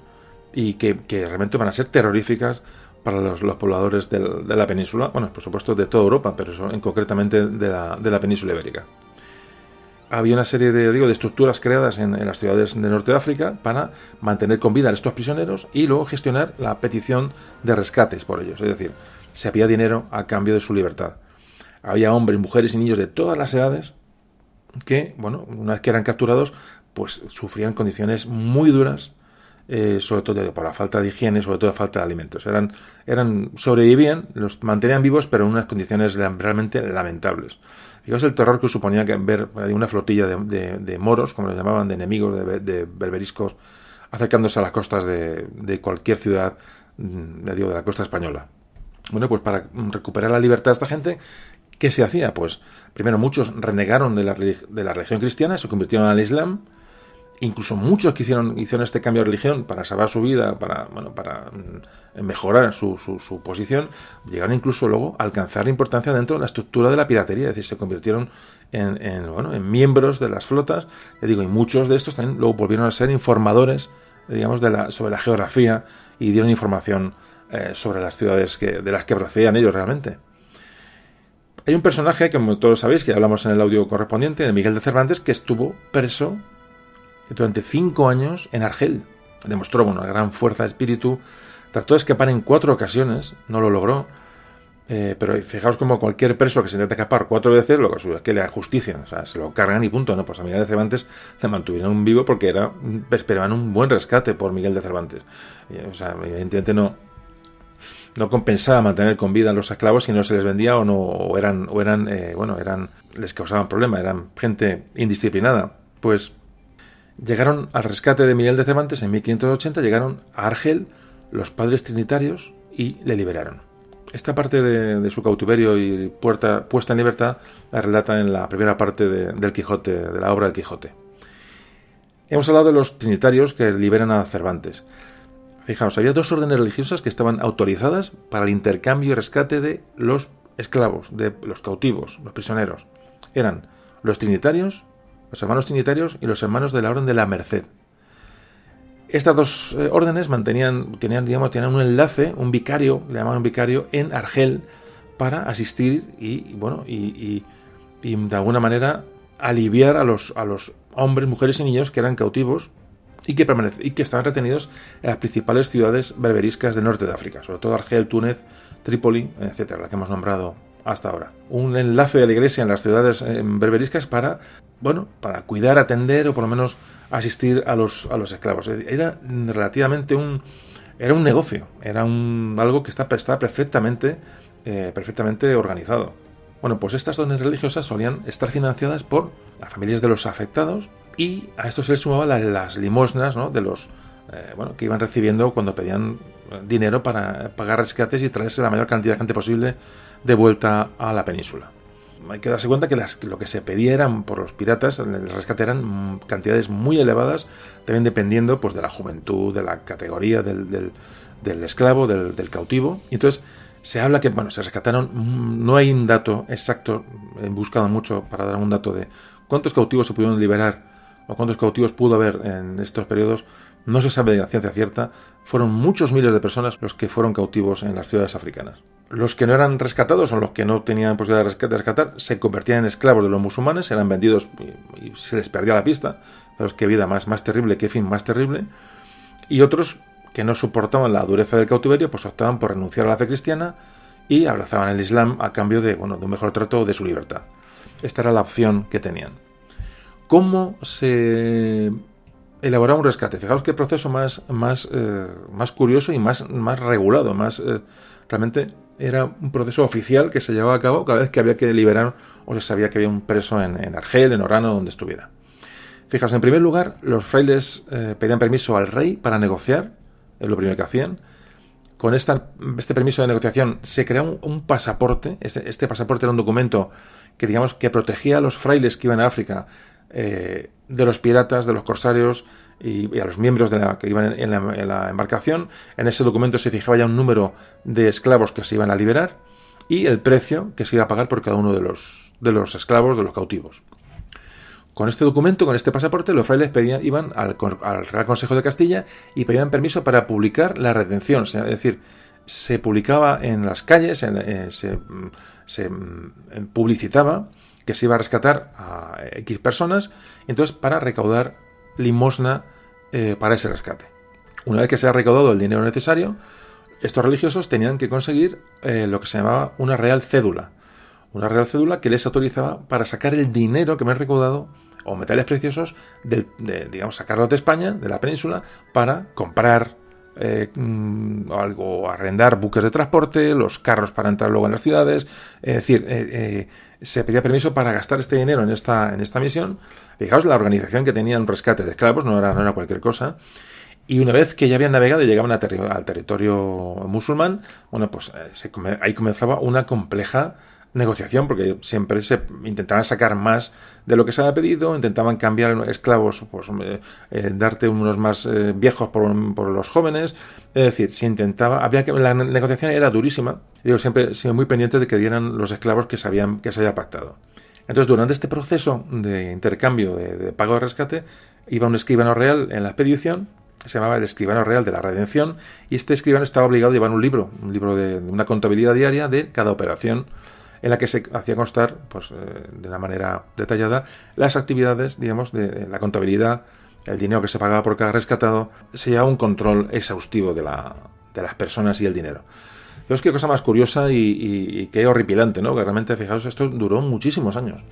y que realmente van a ser terroríficas para los pobladores de la península, por supuesto de toda Europa, pero concretamente de la península ibérica. Había una serie de estructuras creadas en las ciudades del norte de África para mantener con vida a estos prisioneros y luego gestionar la petición de rescates por ellos. Es decir, se había dinero a cambio de su libertad. Había hombres, mujeres y niños de todas las edades que, una vez que eran capturados, pues sufrían condiciones muy duras, sobre todo por la falta de higiene, sobre todo falta de alimentos. Sobrevivían, los mantenían vivos, pero en unas condiciones realmente lamentables. Fijaos el terror que suponía ver una flotilla de moros, como los llamaban, de enemigos, de berberiscos, acercándose a las costas de cualquier ciudad, de la costa española. Pues para recuperar la libertad de esta gente, ¿qué se hacía? Pues primero muchos renegaron de la religión cristiana, se convirtieron al Islam. Incluso muchos que hicieron este cambio de religión para salvar su vida, para mejorar su posición, llegaron incluso luego a alcanzar la importancia dentro de la estructura de la piratería. Es decir, se convirtieron en miembros de las flotas. Y muchos de estos también luego volvieron a ser informadores, sobre la geografía, y dieron información sobre las ciudades de las que procedían ellos realmente. Hay un personaje, como todos sabéis, que hablamos en el audio correspondiente, de Miguel de Cervantes, que estuvo preso durante 5 años en Argel. Demostró una gran fuerza de espíritu, trató de escapar en 4 ocasiones, no lo logró, pero fijaos como cualquier preso que se intenta escapar 4 veces, lo que es que le ajustician, o sea, se lo cargan y punto, ¿no? Pues a Miguel de Cervantes le mantuvieron vivo porque esperaban un buen rescate por Miguel de Cervantes. O sea, evidentemente no compensaba mantener con vida a los esclavos si no se les vendía les causaban problemas, eran gente indisciplinada. Pues llegaron al rescate de Miguel de Cervantes en 1580, llegaron a Argel los padres trinitarios y le liberaron. Esta parte de su cautiverio y puesta en libertad la relata en la primera parte del Quijote, de la obra del Quijote. Hemos hablado de los trinitarios que liberan a Cervantes. Fijaos, había 2 órdenes religiosas que estaban autorizadas para el intercambio y rescate de los esclavos, de los cautivos, los prisioneros. Eran los trinitarios, los hermanos trinitarios y los hermanos de la Orden de la Merced. Estas 2 órdenes tenían un enlace, un vicario, le llamaban un vicario, en Argel para asistir y de alguna manera aliviar a los hombres, mujeres y niños que eran cautivos y que estaban retenidos en las principales ciudades berberiscas del norte de África, sobre todo Argel, Túnez, Trípoli, etcétera, la que hemos nombrado hasta ahora. Un enlace de la Iglesia en las ciudades berberiscas para cuidar, atender o por lo menos asistir a los esclavos. Era relativamente un negocio, era algo que está perfectamente organizado. Bueno, pues estas órdenes religiosas solían estar financiadas por las familias de los afectados y a esto se les sumaban las limosnas, ¿no?, de los que iban recibiendo cuando pedían dinero para pagar rescates y traerse la mayor cantidad de gente posible de vuelta a la península. Hay que darse cuenta que lo que se pedía eran por los piratas, el rescate eran cantidades muy elevadas, también dependiendo pues de la juventud, de la categoría del esclavo, del cautivo. Y entonces se habla que se rescataron, no hay un dato exacto, he buscado mucho para dar un dato de cuántos cautivos se pudieron liberar o cuántos cautivos pudo haber en estos periodos. No se sabe de la ciencia cierta. Fueron muchos miles de personas los que fueron cautivos en las ciudades africanas. Los que no eran rescatados o los que no tenían posibilidad de rescatar se convertían en esclavos de los musulmanes, eran vendidos y se les perdía la pista. Pero es que vida más terrible, qué fin más terrible. Y otros que no soportaban la dureza del cautiverio, pues optaban por renunciar a la fe cristiana y abrazaban el Islam a cambio de un mejor trato de su libertad. Esta era la opción que tenían. ¿Cómo se elaboraba un rescate? Fijaos qué proceso más curioso y más regulado, realmente era un proceso oficial que se llevaba a cabo cada vez que había que liberar o se sabía que había un preso en Argel, en Orán o donde estuviera. Fijaos, en primer lugar, los frailes pedían permiso al rey para negociar, es lo primero que hacían. Con este permiso de negociación se creó un pasaporte. Este pasaporte era un documento que protegía a los frailes que iban a África de los piratas, de los corsarios y a los miembros que iban en la embarcación. En ese documento se fijaba ya un número de esclavos que se iban a liberar y el precio que se iba a pagar por cada uno de los esclavos, de los cautivos. Con este documento, con este pasaporte, los frailes iban al Real Consejo de Castilla y pedían permiso para publicar la redención. Es decir, se publicaba en las calles, se publicitaba que se iba a rescatar a X personas, entonces para recaudar limosna para ese rescate. Una vez que se ha recaudado el dinero necesario, estos religiosos tenían que conseguir lo que se llamaba una real cédula. Una real cédula que les autorizaba para sacar el dinero que me han recaudado o metales preciosos, sacarlos de España, de la península, para comprar algo, arrendar buques de transporte, los carros para entrar luego en las ciudades. Es decir, se pedía permiso para gastar este dinero en esta misión. Fijaos la organización que tenía un rescate de esclavos, no era cualquier cosa. Y una vez que ya habían navegado y llegaban al territorio musulmán, pues ahí comenzaba una compleja negociación, porque siempre se intentaban sacar más de lo que se había pedido, intentaban cambiar esclavos, darte unos más viejos por los jóvenes. Es decir, la negociación era durísima. Siempre muy pendiente de que dieran los esclavos que se había pactado. Entonces, durante este proceso de intercambio de pago de rescate, iba un escribano real en la expedición se llamaba el escribano real de la Redención, y este escribano estaba obligado a llevar un libro de una contabilidad diaria de cada operación, en la que se hacía constar, pues, de una manera detallada, las actividades, digamos, de la contabilidad, el dinero que se pagaba por cada rescatado. Se llevaba un control exhaustivo de las personas y el dinero. Pero qué cosa más curiosa y qué horripilante, ¿no? Que realmente, fijaos, esto duró muchísimos años.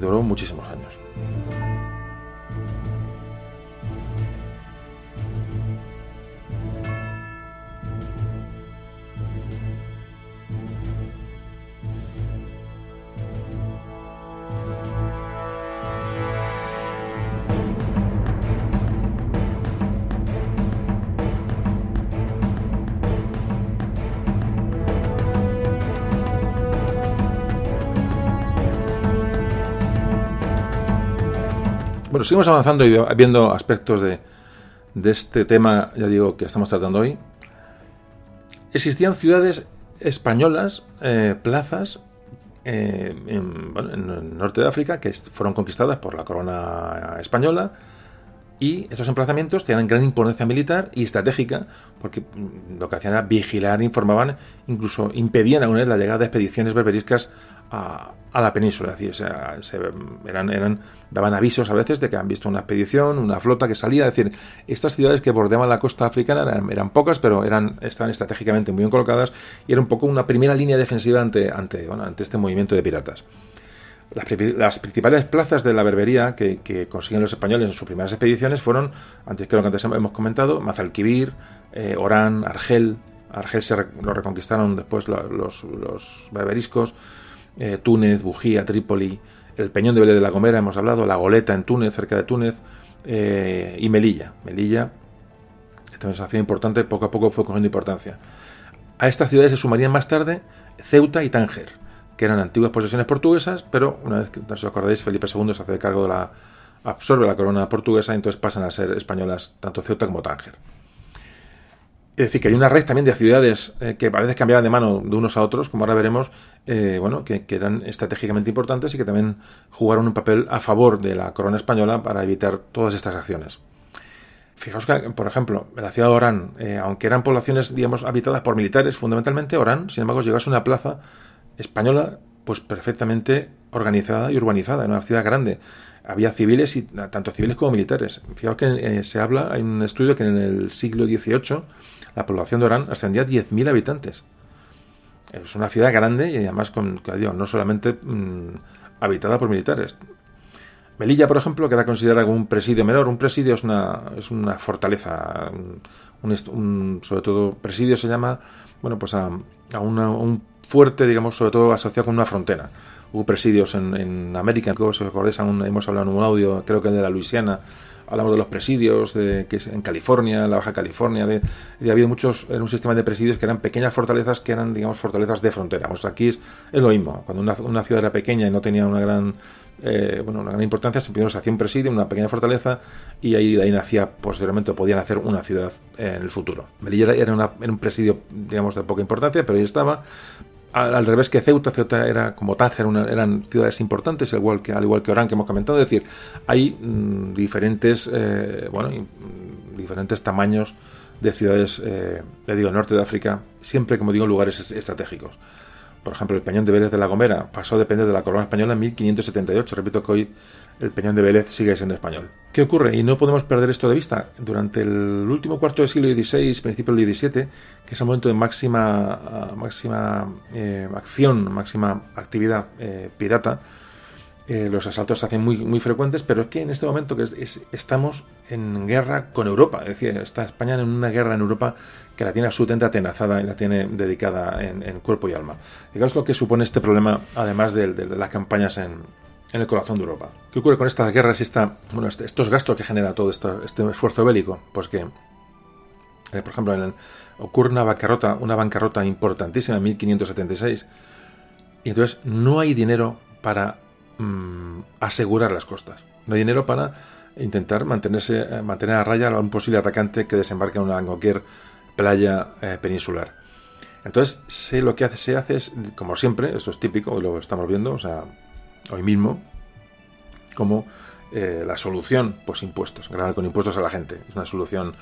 Duró muchísimos años. Bueno, seguimos avanzando y viendo aspectos de este tema, ya digo, que estamos tratando hoy. Existían ciudades españolas, plazas, en el norte de África, que fueron conquistadas por la corona española, y estos emplazamientos tenían gran importancia militar y estratégica, porque lo que hacían era vigilar, informaban, incluso impedían aún la llegada de expediciones berberiscas a la península. Es decir, daban avisos a veces de que han visto una expedición, una flota que salía. Es decir, estas ciudades que bordeaban la costa africana eran pocas, pero estaban estratégicamente muy bien colocadas, y era un poco una primera línea defensiva ante este movimiento de piratas. Las principales plazas de la berbería que consiguen los españoles en sus primeras expediciones fueron, antes hemos comentado, Mazalquivir, Orán, Argel. Argel lo reconquistaron después los berberiscos, Túnez, Bujía, Trípoli, el Peñón de Vélez de la Gomera, hemos hablado, La Goleta en Túnez, cerca de Túnez, y Melilla. Melilla, esta es una ciudad importante, poco a poco fue cogiendo importancia. A estas ciudades se sumarían más tarde Ceuta y Tánger, que eran antiguas posesiones portuguesas, pero una vez que, si os acordáis, Felipe II se hace cargo absorbe la corona portuguesa, y entonces pasan a ser españolas tanto Ceuta como Tánger. Es decir, que hay una red también de ciudades que a veces cambiaban de mano de unos a otros, como ahora veremos, que eran estratégicamente importantes y que también jugaron un papel a favor de la corona española para evitar todas estas acciones. Fijaos que, por ejemplo, en la ciudad de Orán, aunque eran poblaciones, digamos, habitadas por militares, fundamentalmente Orán, sin embargo, llegó a ser una plaza española, pues perfectamente organizada y urbanizada, en una ciudad grande. Había civiles, y tanto civiles como militares. Fijaos que se habla, hay un estudio que en el siglo XVIII la población de Orán ascendía a 10.000 habitantes. Es una ciudad grande y además no solamente habitada por militares. Melilla, por ejemplo, que era considerada como un presidio menor. Un presidio es una fortaleza. Sobre todo, presidio se llama, pues a un fuerte, digamos, sobre todo asociado con una frontera. Hubo presidios en América, si os acordáis, hemos hablado en un audio, creo que de la Luisiana, hablamos de los presidios que en California, en la Baja California, y ha habido muchos, en un sistema de presidios que eran pequeñas fortalezas, que eran, digamos, fortalezas de frontera. Aquí es lo mismo. Cuando una ciudad era pequeña y no tenía una gran importancia, primero se hacía un presidio, una pequeña fortaleza, y de ahí nacía, posteriormente podían hacer una ciudad en el futuro. Melilla era un presidio, digamos, de poca importancia, pero ahí estaba. Al revés que Ceuta era como Tánger, eran ciudades importantes, al igual que Orán, que hemos comentado. Es decir, hay diferentes tamaños de ciudades, el norte de África, siempre, como digo, en lugares estratégicos. Por ejemplo, el Peñón de Vélez de la Gomera pasó a depender de la corona española en 1578. Repito que hoy el Peñón de Vélez sigue siendo español. ¿Qué ocurre? Y no podemos perder esto de vista. Durante el último cuarto del siglo XVI, principio del XVII, que es el momento de máxima acción, máxima actividad pirata, los asaltos se hacen muy, muy frecuentes, pero es que en este momento estamos en guerra con Europa. Es decir, está España en una guerra en Europa que la tiene absolutamente atenazada y la tiene dedicada en cuerpo y alma. Fijaos lo que supone este problema, además de las campañas en el corazón de Europa. ¿Qué ocurre con estas guerras y estos gastos que genera todo este esfuerzo bélico? Pues que, por ejemplo, ocurre una bancarrota importantísima en 1576, y entonces no hay dinero para asegurar las costas. No hay dinero para intentar mantener a raya a un posible atacante que desembarque en cualquier playa peninsular. Entonces, lo que se hace es, como siempre, esto es típico, y lo estamos viendo, hoy mismo, como La solución, pues impuestos, grabar con impuestos a la gente. Es una solución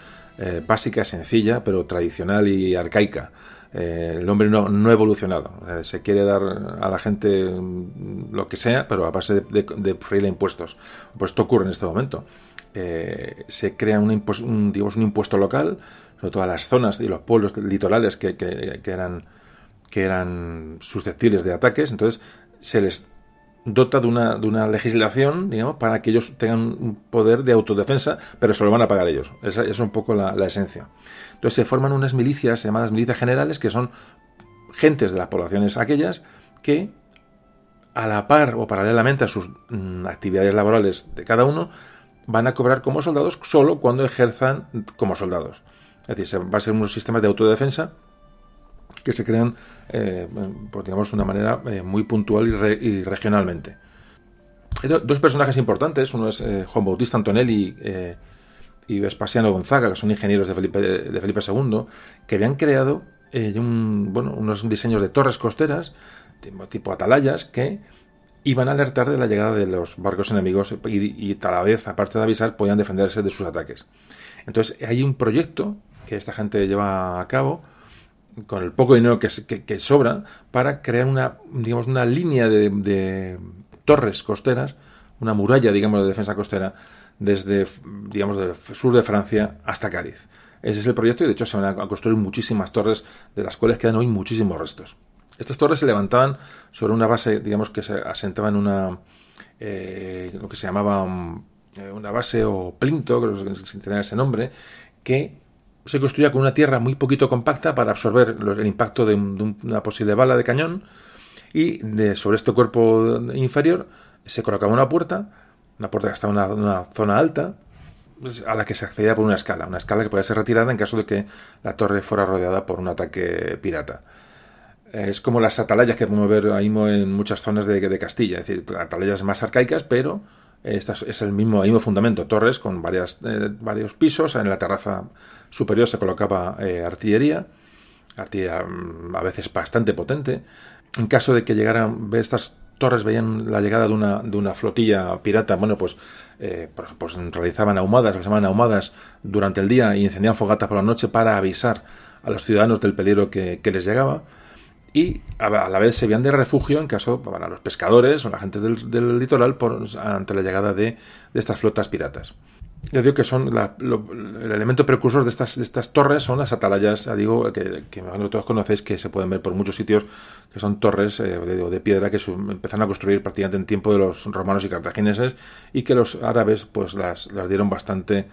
básica, sencilla, pero tradicional y arcaica. El hombre no ha evolucionado. Se quiere dar a la gente lo que sea, pero a base de freírle impuestos. Pues esto ocurre en este momento. Se crea un impuesto local, sobre todo a las zonas y los pueblos litorales que eran susceptibles de ataques. Entonces se les dota de una legislación, digamos, para que ellos tengan un poder de autodefensa, pero se lo van a pagar ellos. Esa es un poco la esencia. Entonces se forman unas milicias llamadas milicias generales, que son gentes de las poblaciones aquellas que, a la par o paralelamente a sus actividades laborales de cada uno, van a cobrar como soldados solo cuando ejerzan como soldados. Es decir, va a ser unos sistemas de autodefensa que se crean, pues digamos, de una manera muy puntual y regionalmente. Hay dos personajes importantes. Uno es Juan Bautista Antonelli y Vespasiano Gonzaga, que son ingenieros de Felipe II, que habían creado unos diseños de torres costeras, tipo atalayas, que iban a alertar de la llegada de los barcos enemigos y a la vez, aparte de avisar, podían defenderse de sus ataques. Entonces hay un proyecto que esta gente lleva a cabo con el poco dinero que sobra, para crear una línea de torres costeras, una muralla, digamos, de defensa costera desde, digamos, del sur de Francia hasta Cádiz. Ese es el proyecto, y de hecho se van a construir muchísimas torres, de las cuales quedan hoy muchísimos restos. Estas torres se levantaban sobre una base, digamos, que se asentaba en lo que se llamaba una base o plinto, creo que sin tener ese nombre, que se construía con una tierra muy poquito compacta para absorber el impacto de una posible bala de cañón, y sobre este cuerpo inferior se colocaba una puerta que estaba en una zona alta, a la que se accedía por una escala que podía ser retirada en caso de que la torre fuera rodeada por un ataque pirata. Es como las atalayas que podemos ver ahí en muchas zonas de Castilla, es decir, atalayas más arcaicas, pero esta es el mismo fundamento, torres con varios pisos. En la terraza superior se colocaba artillería a veces bastante potente. En caso de que estas torres veían la llegada de una flotilla pirata, pues realizaban ahumadas, lo que se llaman ahumadas, durante el día, y encendían fogatas por la noche para avisar a los ciudadanos del peligro que les llegaba. Y a la vez servían de refugio en caso para los pescadores o la gente del litoral ante la llegada de estas flotas piratas. Yo digo que son el elemento precursor de estas torres son las atalayas, digo, que todos conocéis, que se pueden ver por muchos sitios, que son torres de piedra que empezaron a construir prácticamente en tiempo de los romanos y cartagineses, y que los árabes pues las dieron bastante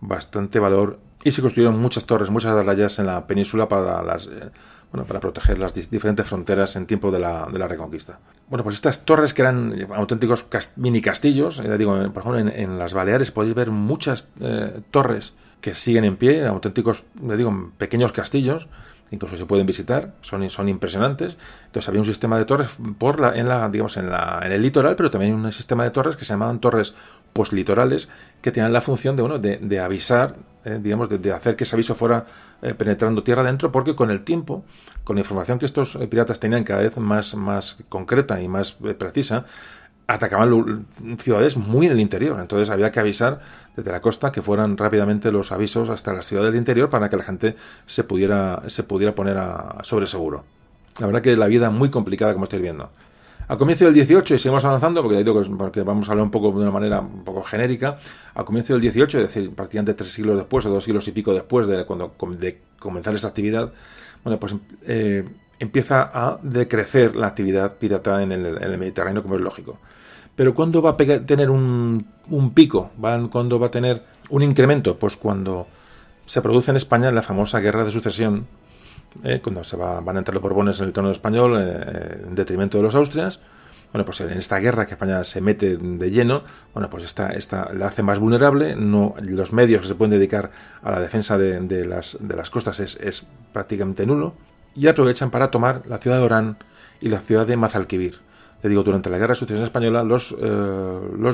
valor, y se construyeron muchas torres, muchas atalayas en la península para proteger las diferentes fronteras en tiempo de la Reconquista. Bueno, pues estas torres, que eran auténticos mini castillos, por ejemplo, en las Baleares podéis ver muchas torres que siguen en pie, auténticos, pequeños castillos, incluso se pueden visitar, son impresionantes. Entonces había un sistema de torres en el litoral, pero también un sistema de torres que se llamaban torres postlitorales, que tenían la función de avisar, de hacer que ese aviso fuera penetrando tierra adentro, porque con el tiempo, con la información que estos piratas tenían cada vez más concreta y más precisa, atacaban ciudades muy en el interior. Entonces había que avisar desde la costa que fueran rápidamente los avisos hasta las ciudades del interior, para que la gente se pudiera poner sobre seguro. La verdad que la vida muy complicada, como estáis viendo. Al comienzo del 18, y seguimos avanzando, porque vamos a hablar un poco de una manera un poco genérica, al comienzo del 18, es decir, prácticamente 3 siglos después, o 2 siglos y pico después de comenzar esta actividad, empieza a decrecer la actividad pirata en el Mediterráneo, como es lógico. Pero ¿cuándo va a tener un pico? ¿Cuándo va a tener un incremento? Pues cuando se produce en España la famosa Guerra de Sucesión, cuando van a entrar los Borbones en el trono español en detrimento de los Austrias. Pues en esta guerra que España se mete de lleno, pues esta la hace más vulnerable. Los medios que se pueden dedicar a la defensa de las costas es prácticamente nulo, y aprovechan para tomar la ciudad de Orán y la ciudad de Mazalquivir. Durante la Guerra de Sucesión Española, los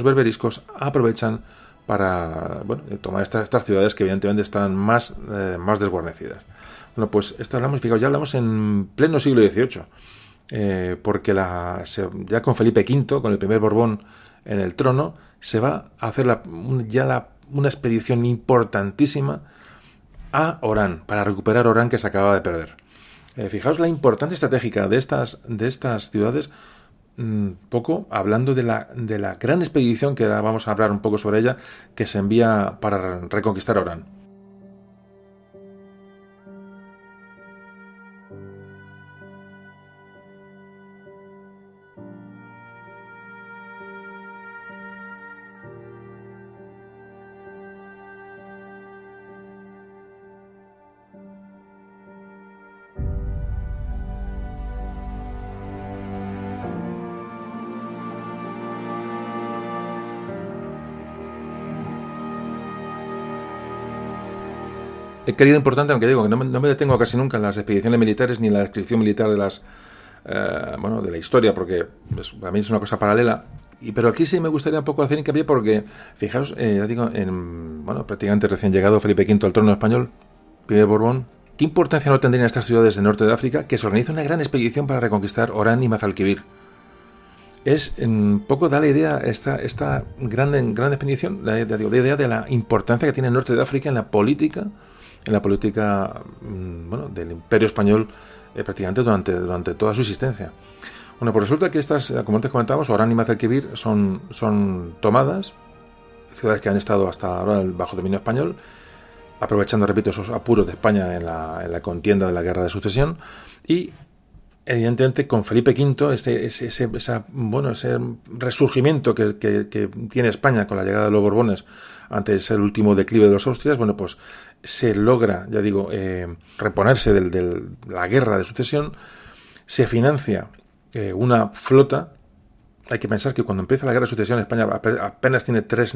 berberiscos aprovechan para tomar estas ciudades que evidentemente están más desguarnecidas. Pues esto ya hablamos en pleno siglo XVIII. porque ya con Felipe V, con el primer Borbón en el trono, se va a hacer una expedición importantísima a Orán, para recuperar Orán, que se acababa de perder. Fijaos la importancia estratégica de estas ciudades, poco hablando de la gran expedición, que ahora vamos a hablar un poco sobre ella, que se envía para reconquistar Orán. He querido importante, aunque digo que no me detengo casi nunca en las expediciones militares ni en la descripción militar de de la historia, porque para mí es una cosa paralela. Pero aquí sí me gustaría un poco hacer hincapié, porque fijaos, ya digo, prácticamente recién llegado Felipe V al trono español, primer Borbón, ¿qué importancia no tendrían estas ciudades del norte de África que se organiza una gran expedición para reconquistar Orán y Mazalquivir? Es un poco da la idea, esta gran expedición, la idea de la importancia que tiene el norte de África en la política del Imperio Español, prácticamente durante toda su existencia. Bueno, pues resulta que estas, como antes comentábamos, Orán y Mazalquivir son tomadas, ciudades que han estado hasta ahora bajo dominio español, aprovechando, repito, esos apuros de España en la contienda de la Guerra de Sucesión, y evidentemente con Felipe V, ese resurgimiento que tiene España con la llegada de los Borbones antes el último declive de los Austrias, pues se logra, ya digo, reponerse de la Guerra de Sucesión, se financia una flota. Hay que pensar que cuando empieza la Guerra de Sucesión, España apenas tiene tres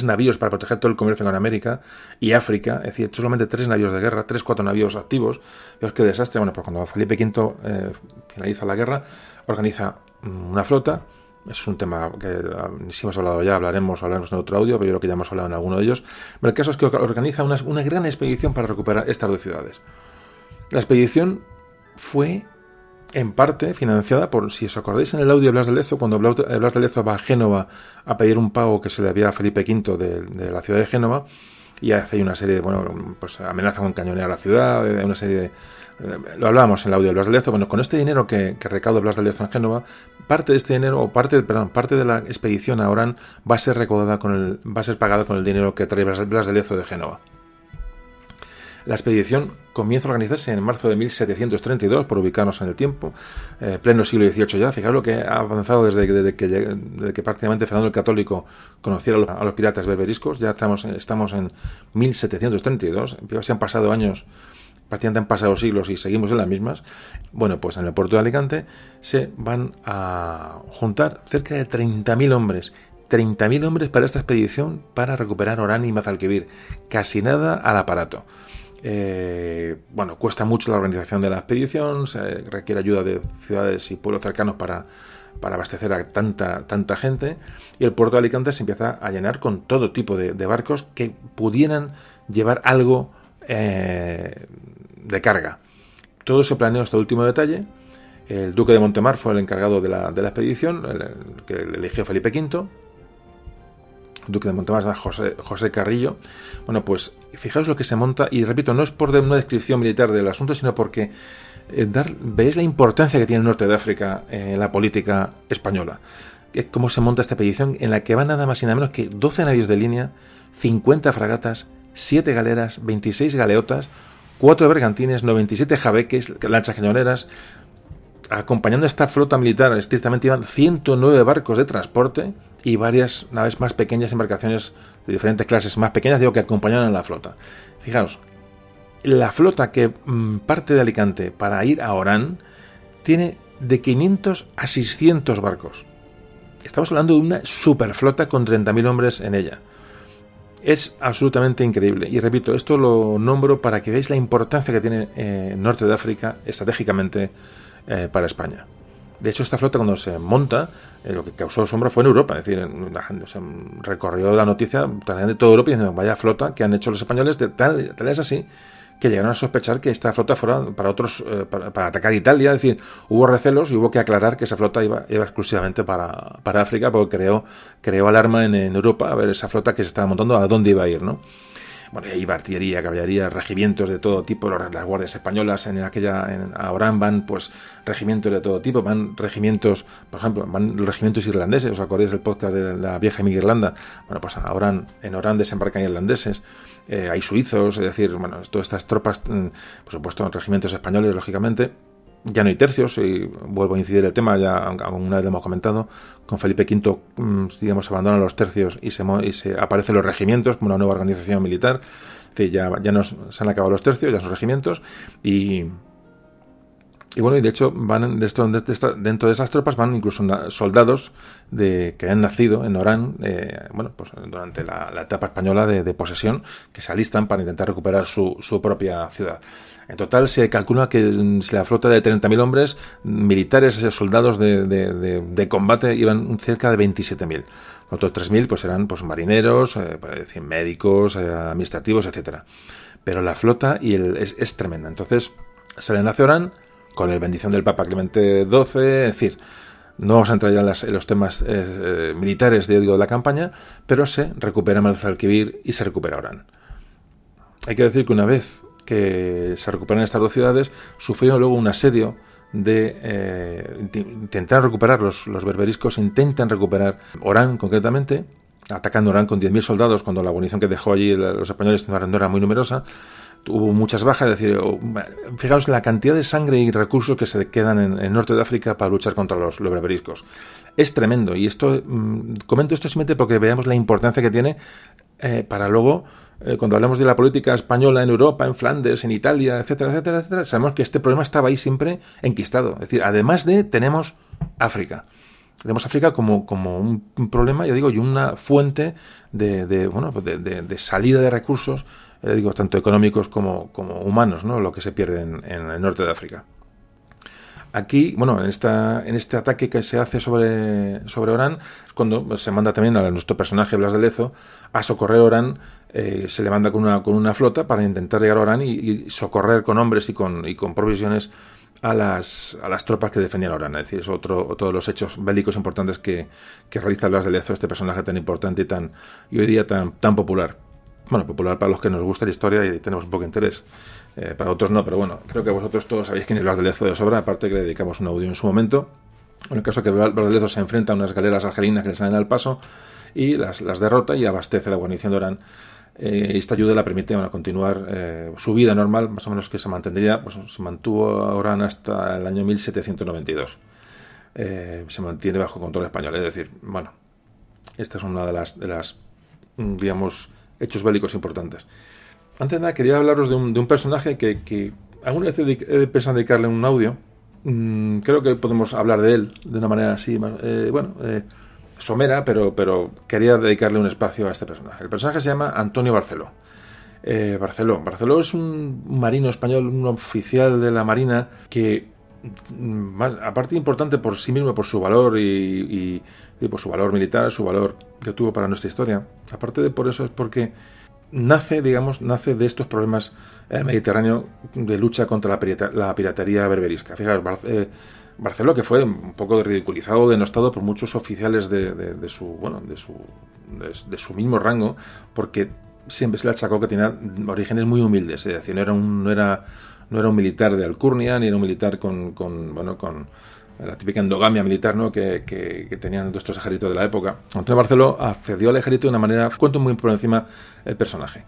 navíos para proteger todo el comercio con América y África, es decir, solamente 3 navíos de guerra, 4 navíos activos. Veos qué desastre. Bueno, pues cuando Felipe V finaliza la guerra, organiza una flota. Es un tema que si hemos hablado ya, hablaremos en otro audio, pero yo creo que ya hemos hablado en alguno de ellos. Pero el caso es que organiza una gran expedición para recuperar estas 2 ciudades. La expedición fue en parte financiada por, si os acordáis en el audio de Blas de Lezo, cuando Blas de Lezo va a Génova a pedir un pago que se le había a Felipe V de la ciudad de Génova, y hace una serie de, amenaza con cañonear la ciudad, una serie de... lo hablábamos en el audio de Blas de Lezo. Bueno, con este dinero que recauda Blas de Lezo en Génova, parte de este dinero, parte de la expedición a Orán va a ser pagada con el dinero que trae Blas de Lezo de Génova. La expedición comienza a organizarse en marzo de 1732, por ubicarnos en el tiempo, pleno siglo XVIII ya. Fijaos lo que ha avanzado desde que prácticamente Fernando el Católico conociera a los piratas berberiscos. Ya estamos en 1732, se han pasado años, prácticamente han pasado siglos y seguimos en las mismas. Bueno, pues en el puerto de Alicante se van a juntar cerca de 30.000 hombres. 30.000 hombres para esta expedición para recuperar Orán y Mazalquivir. Casi nada al aparato. Cuesta mucho la organización de la expedición, se requiere ayuda de ciudades y pueblos cercanos para abastecer a tanta gente, y el puerto de Alicante se empieza a llenar con todo tipo de barcos que pudieran llevar algo de carga. Todo se planeó hasta el último detalle. El duque de Montemar fue el encargado de la expedición, que eligió Felipe V. Duque de Montemar, José Carrillo. Bueno, pues fijaos lo que se monta, y repito, no es por una descripción militar del asunto, sino porque veis la importancia que tiene el norte de África en la política española. Cómo se monta esta expedición, en la que van nada más y nada menos que 12 navíos de línea, 50 fragatas, 7 galeras, 26 galeotas, 4 bergantines, 97 jabeques, lanchas cañoneras. Acompañando a esta flota militar, estrictamente iban 109 barcos de transporte y varias naves más pequeñas, embarcaciones de diferentes clases más pequeñas, que acompañaban a la flota. Fijaos, la flota que parte de Alicante para ir a Orán tiene de 500 a 600 barcos. Estamos hablando de una superflota con 30.000 hombres en ella. Es absolutamente increíble. Y repito, esto lo nombro para que veáis la importancia que tiene el norte de África estratégicamente para España. De hecho, esta flota, cuando se monta, lo que causó asombro fue en Europa. Es decir, la gente se recorrió la noticia de toda Europa diciendo: vaya flota que han hecho los españoles. Tal es así que llegaron a sospechar que esta flota fuera para atacar Italia. Es decir, hubo recelos y hubo que aclarar que esa flota iba exclusivamente para África, porque creó alarma en Europa a ver esa flota que se estaba montando, a dónde iba a ir, ¿no? Bueno, y iba artillería, caballería, regimientos de todo tipo, las guardias españolas a Orán van pues regimientos de todo tipo, van regimientos, por ejemplo, van los regimientos irlandeses, ¿os acordáis del podcast de la vieja Irlanda? Bueno, pues en Orán desembarcan irlandeses, hay suizos, es decir, bueno, todas estas tropas, por supuesto, regimientos españoles, lógicamente. Ya no hay tercios, y vuelvo a incidir el tema, ya una vez lo hemos comentado, con Felipe V, digamos, se abandonan los tercios y se aparecen los regimientos como una nueva organización militar. Es decir, ya se han acabado los tercios, ya son regimientos, y bueno, y de hecho dentro de esas tropas van incluso soldados que han nacido en Orán, pues durante la etapa española de posesión, que se alistan para intentar recuperar su propia ciudad. En total se calcula que si la flota de 30.000 hombres, militares, soldados de combate, iban cerca de 27.000. Los otros 3.000 pues eran pues marineros, médicos, administrativos, etcétera. Pero la flota es tremenda. Entonces salen hacia Orán con la bendición del Papa Clemente XII, es decir, no vamos a entrar ya en los temas militares de la campaña, pero se recupera Malzalquivir y se recupera Orán. Hay que decir que una vez que se recuperan estas dos ciudades, sufrieron luego un asedio intentar recuperar los berberiscos, intentan recuperar Orán concretamente, atacando Orán con 10.000 soldados, cuando la guarnición que dejó allí los españoles no era muy numerosa. Hubo muchas bajas, es decir, fijaos la cantidad de sangre y recursos que se quedan en el norte de África para luchar contra los berberiscos. Es tremendo, y comento esto simplemente porque veamos la importancia que tiene para luego, cuando hablamos de la política española en Europa, en Flandes, en Italia, etcétera, etcétera, etcétera, sabemos que este problema estaba ahí siempre enquistado. Es decir, además tenemos África. Tenemos África como un problema, ya digo, y una fuente de salida de recursos, tanto económicos como humanos, ¿no? Lo que se pierde en el norte de África. Aquí, bueno, en este ataque que se hace sobre Orán, cuando se manda también a nuestro personaje Blas de Lezo a socorrer Orán, se le manda con una flota para intentar llegar a Orán y socorrer con hombres y con provisiones a las tropas que defendían Orán. Es decir, es otro de los hechos bélicos importantes que realiza Blas de Lezo, este personaje tan importante y hoy día tan popular. Bueno, popular para los que nos gusta la historia y tenemos un poco de interés. Para otros no, pero bueno, creo que vosotros todos sabéis quién es Blas de Lezo de sobra, aparte que le dedicamos un audio en su momento. En el caso que Blas de Lezo se enfrenta a unas galeras argelinas que le salen al paso y las derrota y abastece la guarnición de Orán. Esta ayuda la permite continuar su vida normal, más o menos, que se mantendría, pues se mantuvo Orán hasta el año 1792. Se mantiene bajo control español, es decir, bueno, esta es una de las digamos, hechos bélicos importantes. Antes de nada, quería hablaros de un personaje que alguna vez he pensado dedicarle un audio. Creo que podemos hablar de él de una manera así, somera, pero quería dedicarle un espacio a este personaje. El personaje se llama Antonio Barceló. Barceló es un marino español, un oficial de la Marina que, aparte importante por sí mismo, por su valor y por su valor militar, su valor que tuvo para nuestra historia, aparte de por eso, es porque nace de estos problemas mediterráneos de lucha contra la piratería berberisca. Fijaos, Barceló, que fue un poco ridiculizado, denostado por muchos oficiales de su mismo rango, porque siempre se le achacó que tenía orígenes muy humildes, es decir, no era un militar de alcurnia, ni era un militar con la típica endogamia militar, ¿no? que tenían estos ejércitos de la época. Antonio Barceló accedió al ejército de una manera, cuento muy por encima el personaje.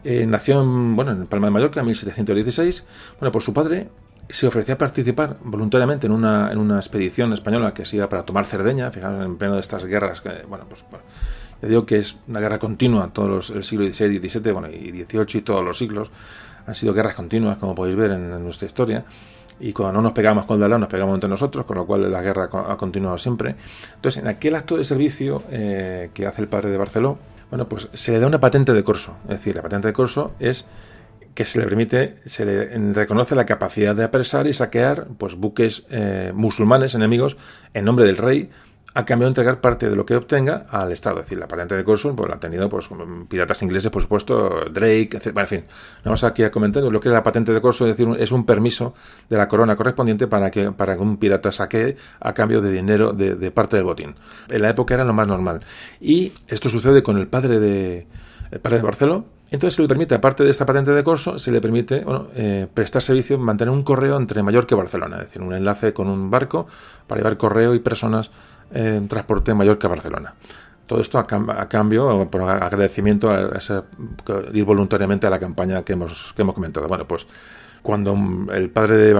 Nació en Palma de Mallorca en 1716. Por su padre se ofrecía a participar voluntariamente en una expedición española que se iba para tomar Cerdeña, fijaros, en pleno de estas guerras, ya digo que es una guerra continua, el siglo XVI, XVII, y XVIII y todos los siglos han sido guerras continuas, como podéis ver en nuestra historia. Y cuando no nos pegamos con el de al lado, nos pegamos entre nosotros, con lo cual la guerra ha continuado siempre. Entonces, en aquel acto de servicio que hace el padre de Barceló, pues se le da una patente de corso. Es decir, la patente de corso es que se le reconoce la capacidad de apresar y saquear buques musulmanes enemigos en nombre del rey a cambio de entregar parte de lo que obtenga al Estado. Es decir, la patente de corso pues la han tenido pues piratas ingleses, por supuesto, Drake, etc. Bueno, en fin, vamos aquí a comentar lo que es la patente de corso, es decir, es un permiso de la corona correspondiente para que un pirata saque a cambio de dinero de parte del botín. En la época era lo más normal. Y esto sucede con el padre de Barceló. Entonces se le permite, aparte de esta patente de corso, se le permite prestar servicio, mantener un correo entre Mallorca y Barcelona, es decir, un enlace con un barco para llevar correo y personas en transporte de Mallorca a Barcelona. Todo esto a cambio, por agradecimiento a ir voluntariamente a la campaña que hemos comentado. Bueno, pues cuando el padre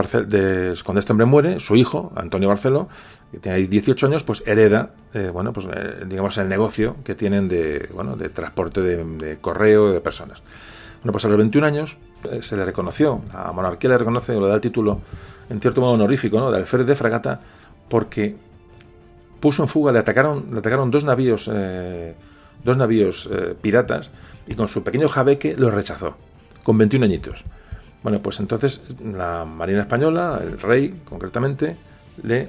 cuando este hombre muere, su hijo, Antonio Barceló, que tiene 18 años, pues hereda, digamos, el negocio que tienen de transporte de correo de personas. Bueno, pues a los 21 años se le reconoció, la monarquía le reconoce, o le da el título, en cierto modo honorífico, ¿no?, de alférez de fragata, porque puso en fuga, le atacaron dos navíos piratas, y con su pequeño jabeque los rechazó, con 21 añitos. Bueno, pues entonces la Marina Española, el rey concretamente, le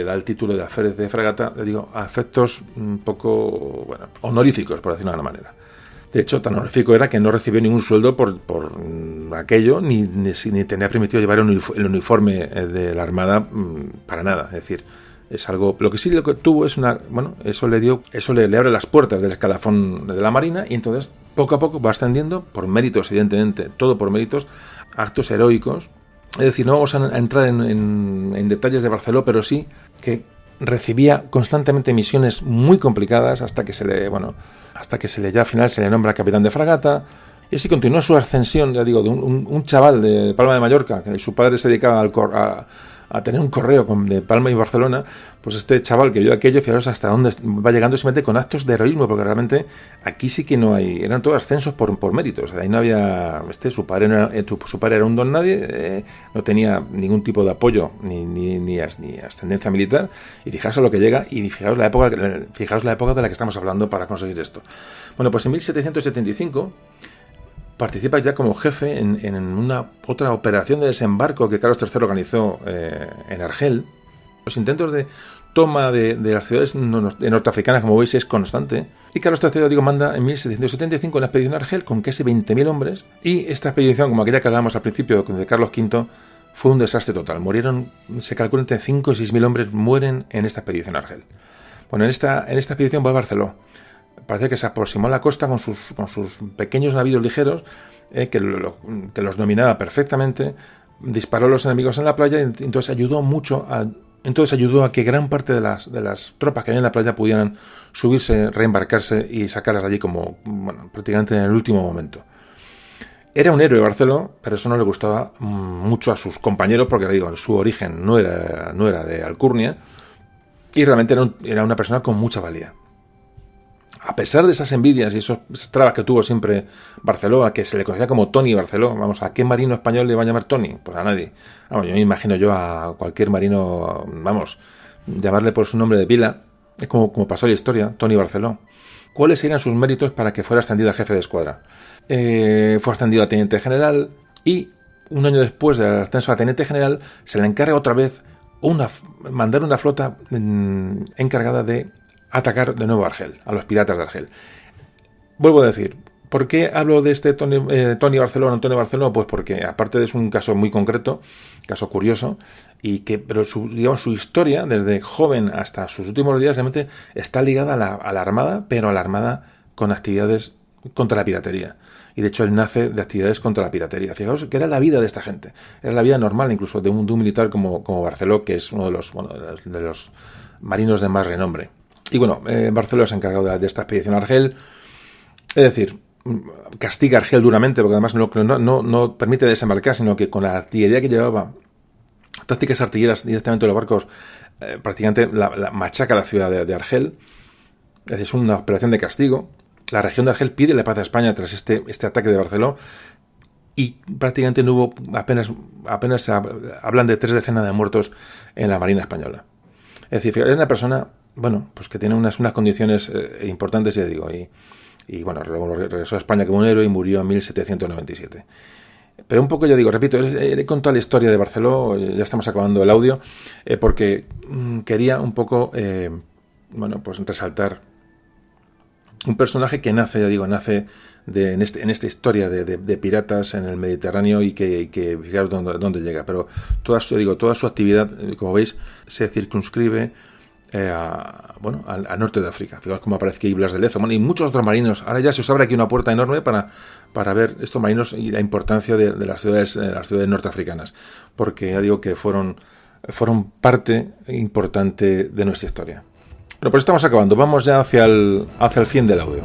da el título de alférez de fragata, le digo, a efectos un poco honoríficos, por decirlo de alguna manera. De hecho, tan honorífico era que no recibió ningún sueldo por aquello, ni tenía permitido llevar el uniforme de la Armada para nada. Es decir, es algo. Lo que tuvo es eso le abre las puertas del escalafón de la Marina, y entonces poco a poco va ascendiendo por méritos, evidentemente, todo por méritos, actos heroicos. Es decir, no vamos a entrar en detalles de Barceló, pero sí que recibía constantemente misiones muy complicadas hasta que ya al final se le nombra capitán de fragata. Y así continuó su ascensión, ya digo, de un chaval de Palma de Mallorca, que su padre se dedicaba a tener un correo de Palma y Barcelona. Pues este chaval que vio aquello, fijaros hasta dónde va llegando, simplemente con actos de heroísmo, porque realmente aquí sí que no hay, eran todos ascensos por méritos. O sea, ahí no había, su padre era un don nadie, no tenía ningún tipo de apoyo ni ascendencia militar, y fijaos a lo que llega, y fijaos la época de la que estamos hablando para conseguir esto. Bueno, pues en 1775 participa ya como jefe en una otra operación de desembarco que Carlos III organizó en Argel. Los intentos de toma de las ciudades norteafricanas, como veis, es constante. Y Carlos III, manda en 1775 una expedición a Argel con casi 20.000 hombres. Y esta expedición, como aquella que hablábamos al principio de Carlos V, fue un desastre total. Se calcula entre 5 y 6.000 hombres mueren en esta expedición a Argel. Bueno, en esta expedición va a Barceló. Parece que se aproximó a la costa con sus pequeños navíos ligeros, que los dominaba perfectamente, disparó a los enemigos en la playa, y entonces ayudó a que gran parte de las tropas que había en la playa pudieran subirse, reembarcarse y sacarlas de allí prácticamente en el último momento. Era un héroe Barceló, pero eso no le gustaba mucho a sus compañeros, porque su origen no era de alcurnia, y realmente era una persona con mucha valía. A pesar de esas envidias y esas trabas que tuvo siempre Barceló, a que se le conocía como Tony Barceló, ¿a qué marino español le va a llamar Tony? Pues a nadie. Yo me imagino a cualquier marino, llamarle por su nombre de pila, es como pasó la historia, Tony Barceló. ¿Cuáles eran sus méritos para que fuera ascendido a jefe de escuadra? Fue ascendido a teniente general, y un año después del ascenso a teniente general se le encarga otra vez mandar una flota encargada de atacar de nuevo a Argel, a los piratas de Argel. Vuelvo a decir, ¿por qué hablo de este Antonio Barceló? Pues porque, aparte de es un caso muy concreto, caso curioso, pero su historia, desde joven hasta sus últimos días, realmente está ligada a la Armada, pero a la Armada con actividades contra la piratería. Y de hecho él nace de actividades contra la piratería. Fijaos que era la vida de esta gente, era la vida normal incluso de un militar como Barceló, que es uno de los marinos de más renombre. Y Barceló se ha encargado de esta expedición a Argel. Es decir, castiga a Argel duramente, porque además no permite desembarcar, sino que con la artillería que llevaba, tácticas artilleras directamente de los barcos, prácticamente la machaca la ciudad de Argel. Es una operación de castigo. La región de Argel pide la paz a España tras este ataque de Barceló, y prácticamente no hubo, apenas hablan de 3 decenas de muertos en la Marina Española. Es decir, es una persona pues que tiene unas condiciones importantes, ya digo, y luego regresó a España como un héroe y murió en 1797. Pero un poco, ya digo, repito, he contado la historia de Barceló, ya estamos acabando el audio, porque quería un poco bueno, pues resaltar un personaje que nace, ya digo, en esta historia de piratas en el Mediterráneo y que fijaros dónde llega. Pero toda su actividad, como veis, se circunscribe al norte de África. Fijaos cómo aparece aquí Blas de Lezo, y muchos otros marinos. Ahora ya se os abre aquí una puerta enorme para ver estos marinos y la importancia de las ciudades norteafricanas, porque ya digo que fueron parte importante de nuestra historia. Bueno, pues estamos acabando. Vamos ya hacia el fin del audio.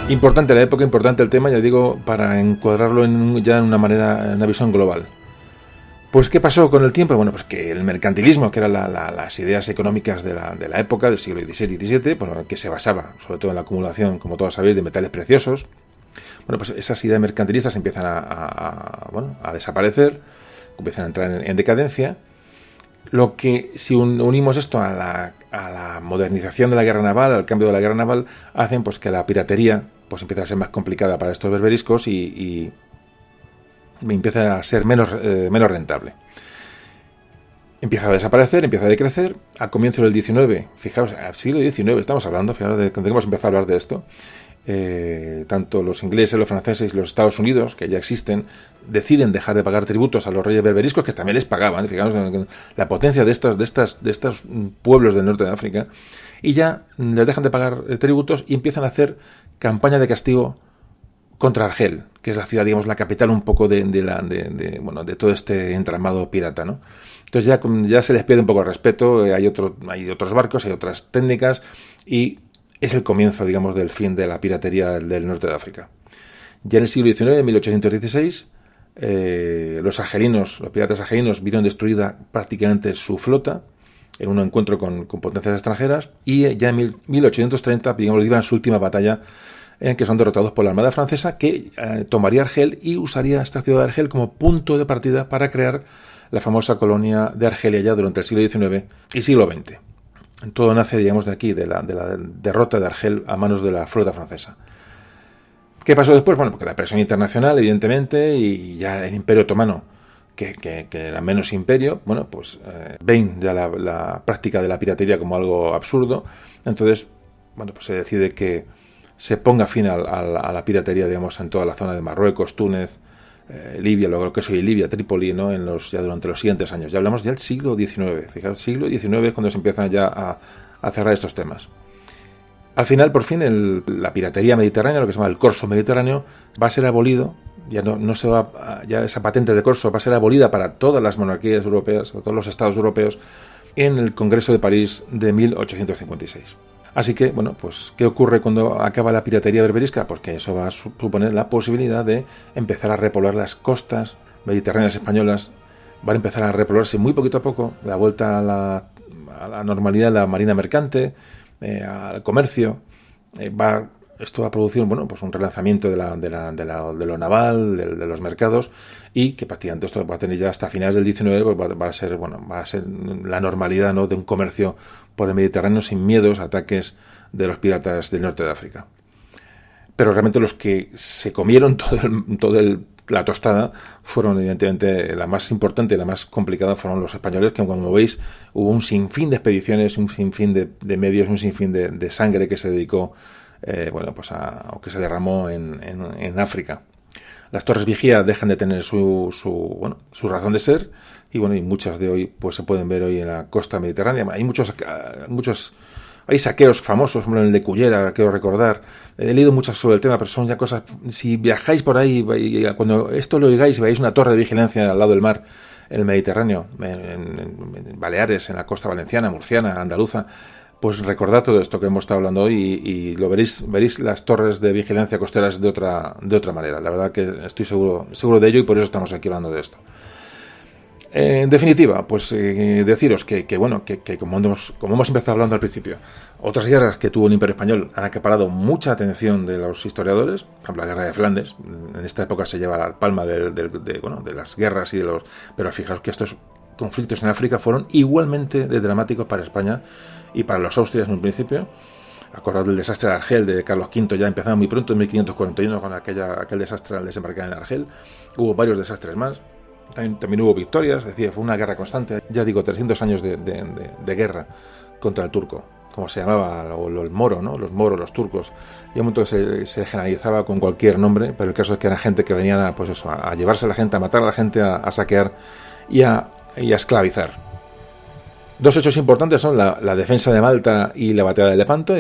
Importante la época, importante el tema, ya digo, para encuadrarlo en una visión global. Pues, ¿qué pasó con el tiempo? Bueno, pues que el mercantilismo, que eran las ideas económicas de la época, del siglo XVI y XVII, bueno, que se basaba sobre todo en la acumulación, como todos sabéis, de metales preciosos, bueno, pues esas ideas mercantilistas empiezan a desaparecer, empiezan a entrar en decadencia. Lo que, si unimos esto a la modernización de la guerra naval, al cambio de la guerra naval, hacen pues que la piratería pues empieza a ser más complicada para estos berberiscos y empieza a ser menos rentable. Empieza a desaparecer, empieza a decrecer. Al comienzo del XIX, fijaos, al siglo XIX estamos hablando, fijaos de cuando hemos empezado a hablar de esto, tanto los ingleses, los franceses y los Estados Unidos, que ya existen, deciden dejar de pagar tributos a los reyes berberiscos, que también les pagaban. Fijaos en la potencia de estos pueblos del norte de África, y ya les dejan de pagar tributos y empiezan a hacer campaña de castigo contra Argel, que es la ciudad, digamos, la capital un poco de todo este entramado pirata, ¿no? Entonces ya se les pierde un poco el respeto, hay otros barcos, hay otras técnicas, y es el comienzo, digamos, del fin de la piratería del norte de África. Ya en el siglo XIX, en 1816, los piratas argelinos vieron destruida prácticamente su flota en un encuentro con potencias extranjeras, y ya en 1830, digamos, libran su última batalla, en que son derrotados por la Armada francesa, que tomaría Argel y usaría esta ciudad de Argel como punto de partida para crear la famosa colonia de Argelia ya durante el siglo XIX y siglo XX. Todo nace, digamos, de aquí, de la derrota de Argel a manos de la flota francesa. ¿Qué pasó después? Bueno, porque la presión internacional, evidentemente, y ya el Imperio Otomano, que era menos imperio, bueno, pues ven ya la práctica de la piratería como algo absurdo. Entonces, bueno, pues se decide que se ponga fin a la piratería, digamos, en toda la zona de Marruecos, Túnez, Libia, lo que es hoy Libia, Trípoli, ¿no? Ya durante los siguientes años. Ya hablamos del siglo XIX. Fijaos, siglo XIX es cuando se empiezan ya a cerrar estos temas. Al final, por fin, la piratería mediterránea, lo que se llama el corso mediterráneo, va a ser abolido. Ya esa patente de corso va a ser abolida para todas las monarquías europeas, o todos los estados europeos, en el Congreso de París de 1856. Así que, bueno, pues, ¿qué ocurre cuando acaba la piratería berberisca? Pues que eso va a suponer la posibilidad de empezar a repoblar las costas mediterráneas españolas. Van a empezar a repoblarse muy poquito a poco, la vuelta a la normalidad de la marina mercante, al comercio. Esto va a producir, bueno, pues un relanzamiento de lo naval, de los mercados, y que prácticamente esto va a tener ya hasta finales del XIX, pues va a ser la normalidad, ¿no?, de un comercio por el Mediterráneo sin miedos, ataques de los piratas del norte de África. Pero realmente los que se comieron la tostada fueron, evidentemente, la más importante y la más complicada fueron los españoles, que, como veis, hubo un sinfín de expediciones, un sinfín de medios, un sinfín de sangre que se dedicó o que se derramó en África. las torres vigía dejan de tener su razón de ser, y bueno, y muchas de hoy pues se pueden ver hoy en la costa mediterránea. Hay saqueos famosos, como el de Cullera, quiero recordar. He leído muchas sobre el tema, pero son ya cosas... Si viajáis por ahí, cuando esto lo oigáis y veáis una torre de vigilancia al lado del mar, en el Mediterráneo, en Baleares, en la costa valenciana, murciana, andaluza, pues recordad todo esto que hemos estado hablando hoy y lo veréis las torres de vigilancia costeras de otra manera. La verdad que estoy seguro de ello, y por eso estamos aquí hablando de esto. En definitiva, pues deciros que como hemos empezado hablando al principio, otras guerras que tuvo el Imperio Español han acaparado mucha atención de los historiadores. Por ejemplo, la Guerra de Flandes, en esta época se lleva la palma de las guerras y de los... Pero fijaos que estos conflictos en África fueron igualmente de dramáticos para España y para los austrias en un principio. Acordad del desastre de Argel de Carlos V, ya empezaba muy pronto, en 1541, con aquel desastre al desembarcar en Argel. Hubo varios desastres más. También hubo victorias, es decir, fue una guerra constante. Ya digo, 300 años de guerra contra el turco, como se llamaba, o el moro, ¿no? Los moros, los turcos. Y un momento que se generalizaba con cualquier nombre, pero el caso es que era gente que venían a llevarse a la gente, a matar a la gente, a saquear y a esclavizar. Dos hechos importantes son la defensa de Malta y la batalla de Lepanto.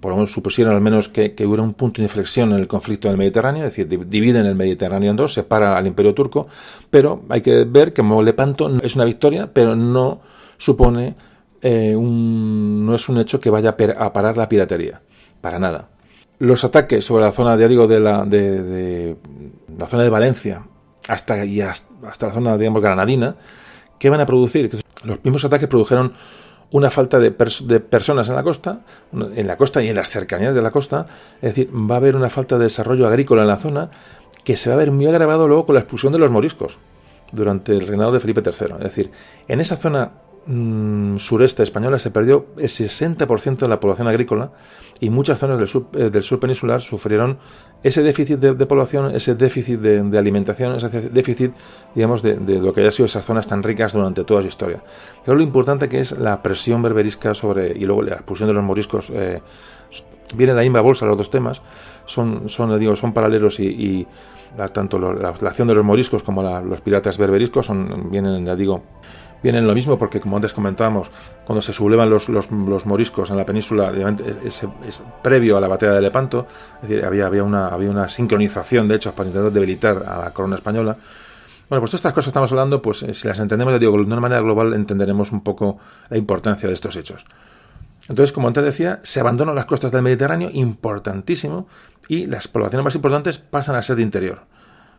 Por lo menos supusieron al menos que hubiera un punto de inflexión en el conflicto del Mediterráneo, es decir, dividen el Mediterráneo en dos, separa al Imperio Turco, pero hay que ver que Lepanto es una victoria, pero no supone no es un hecho que vaya a parar la piratería, para nada. Los ataques sobre la zona, ya digo, de la zona de Valencia hasta la zona, digamos, granadina, ¿qué van a producir? Los mismos ataques produjeron una falta de personas en la costa y en las cercanías de la costa. Es decir, va a haber una falta de desarrollo agrícola en la zona, que se va a ver muy agravado luego con la expulsión de los moriscos durante el reinado de Felipe III. Es decir, en esa zona sureste española se perdió el 60% de la población agrícola, y muchas zonas del sur peninsular sufrieron ese déficit de población, ese déficit de alimentación, ese déficit, digamos, de lo que haya sido esas zonas tan ricas durante toda su historia. Pero lo importante que es la presión berberisca y luego la expulsión de los moriscos, viene en la misma bolsa los dos temas, son paralelos, y tanto la acción de los moriscos como los piratas berberiscos vienen lo mismo, porque como antes comentábamos, cuando se sublevan los moriscos en la península, es previo a la batalla de Lepanto. Es decir, había una sincronización de hechos para intentar debilitar a la corona española. Bueno, pues todas estas cosas estamos hablando, pues si las entendemos, ya digo, de una manera global, entenderemos un poco la importancia de estos hechos. Entonces, como antes decía, se abandonan las costas del Mediterráneo, importantísimo, y las poblaciones más importantes pasan a ser de interior.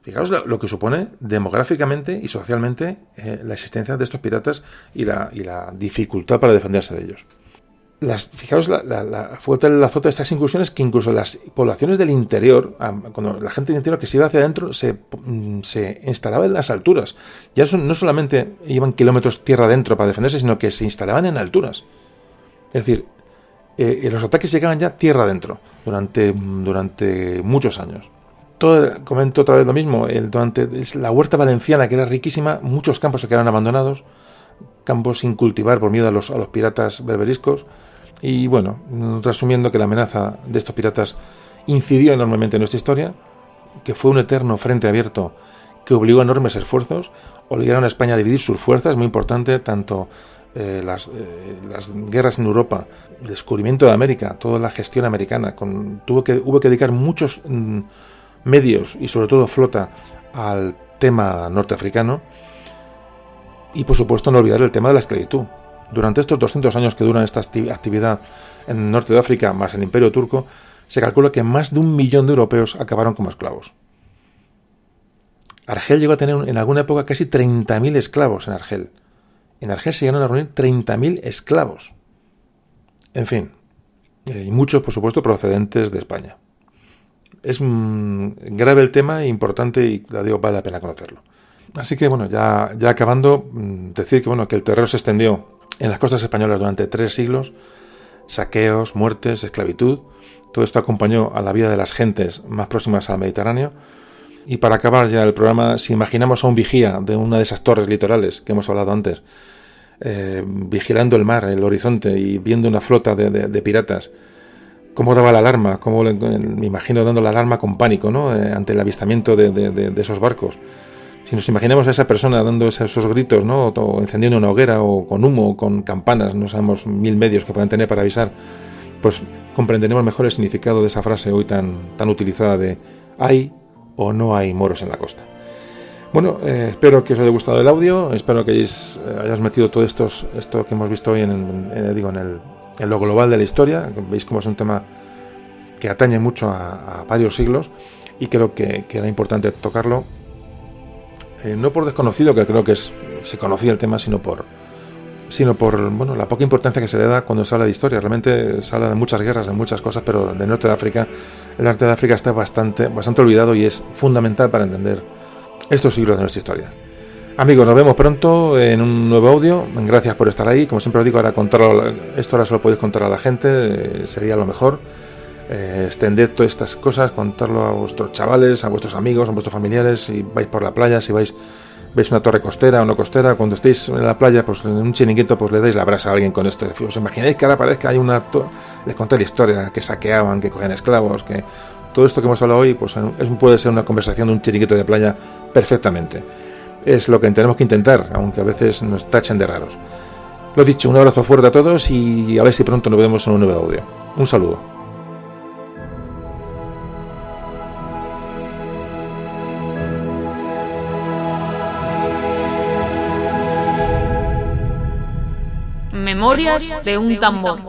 Fijaos lo que supone demográficamente y socialmente la existencia de estos piratas y la dificultad para defenderse de ellos. Fijaos la fuerte del azote de estas incursiones, que incluso las poblaciones del interior, cuando la gente del interior que se iba hacia adentro, se instalaba en las alturas. Ya no solamente iban kilómetros tierra adentro para defenderse, sino que se instalaban en alturas. Es decir, los ataques llegaban ya tierra adentro durante muchos años. Comento otra vez lo mismo, la huerta valenciana, que era riquísima, muchos campos se quedaron abandonados, campos sin cultivar por miedo a los piratas berberiscos. Y bueno, resumiendo, que la amenaza de estos piratas incidió enormemente en nuestra historia, que fue un eterno frente abierto que obligó a enormes esfuerzos, obligaron a España a dividir sus fuerzas, muy importante, tanto las guerras en Europa, el descubrimiento de América, toda la gestión americana, hubo que dedicar muchos medios y sobre todo flota al tema norteafricano, y por supuesto no olvidar el tema de la esclavitud. Durante estos 200 años que duran esta actividad en el norte de África, más el Imperio Turco, se calcula que más de 1 millón de europeos acabaron como esclavos. Argel llegó a tener en alguna época casi 30.000 esclavos en Argel. En Argel se llegaron a reunir 30.000 esclavos. En fin, y muchos, por supuesto, procedentes de España. Es grave el tema, importante, y vale la pena conocerlo. Así que bueno, ya acabando, decir que el terror se extendió en las costas españolas durante 3 siglos, saqueos, muertes, esclavitud. Todo esto acompañó a la vida de las gentes más próximas al Mediterráneo. Y para acabar ya el programa, si imaginamos a un vigía de una de esas torres litorales que hemos hablado antes, vigilando el mar, el horizonte, y viendo una flota de piratas cómo daba la alarma, me imagino dando la alarma con pánico, ¿no? Ante el avistamiento de esos barcos. Si nos imaginamos a esa persona dando esos gritos, ¿no? O encendiendo una hoguera, o con humo, o con campanas, no sabemos 1000 medios que puedan tener para avisar, pues comprenderemos mejor el significado de esa frase hoy tan utilizada de ¿hay o no hay moros en la costa? Bueno, espero que os haya gustado el audio, espero que hayáis metido todo esto que hemos visto hoy en lo global de la historia. Veis cómo es un tema que atañe mucho a varios siglos, y creo que era importante tocarlo, no por desconocido, que creo que se conocía el tema, sino por bueno, la poca importancia que se le da cuando se habla de historia. Realmente se habla de muchas guerras, de muchas cosas, pero del norte de África, el norte de África está bastante olvidado, y es fundamental para entender estos siglos de nuestra historia. Amigos, nos vemos pronto en un nuevo audio. Gracias por estar ahí. Como siempre os digo, esto ahora solo podéis contar a la gente, sería lo mejor. Extended todas estas cosas, contarlo a vuestros chavales, a vuestros amigos, a vuestros familiares. Si vais por la playa, si veis una torre costera o no costera, cuando estéis en la playa, pues en un chiringuito, pues le dais la brasa a alguien con esto. ¿Os imagináis que ahora parezca hay les conté la historia, que saqueaban, que cogían esclavos, que todo esto que hemos hablado hoy, pues puede ser una conversación de un chiringuito de playa perfectamente. Es lo que tenemos que intentar, aunque a veces nos tachen de raros. Lo dicho, un abrazo fuerte a todos, y a ver si pronto nos vemos en un nuevo audio. Un saludo. Memorias de un tambor.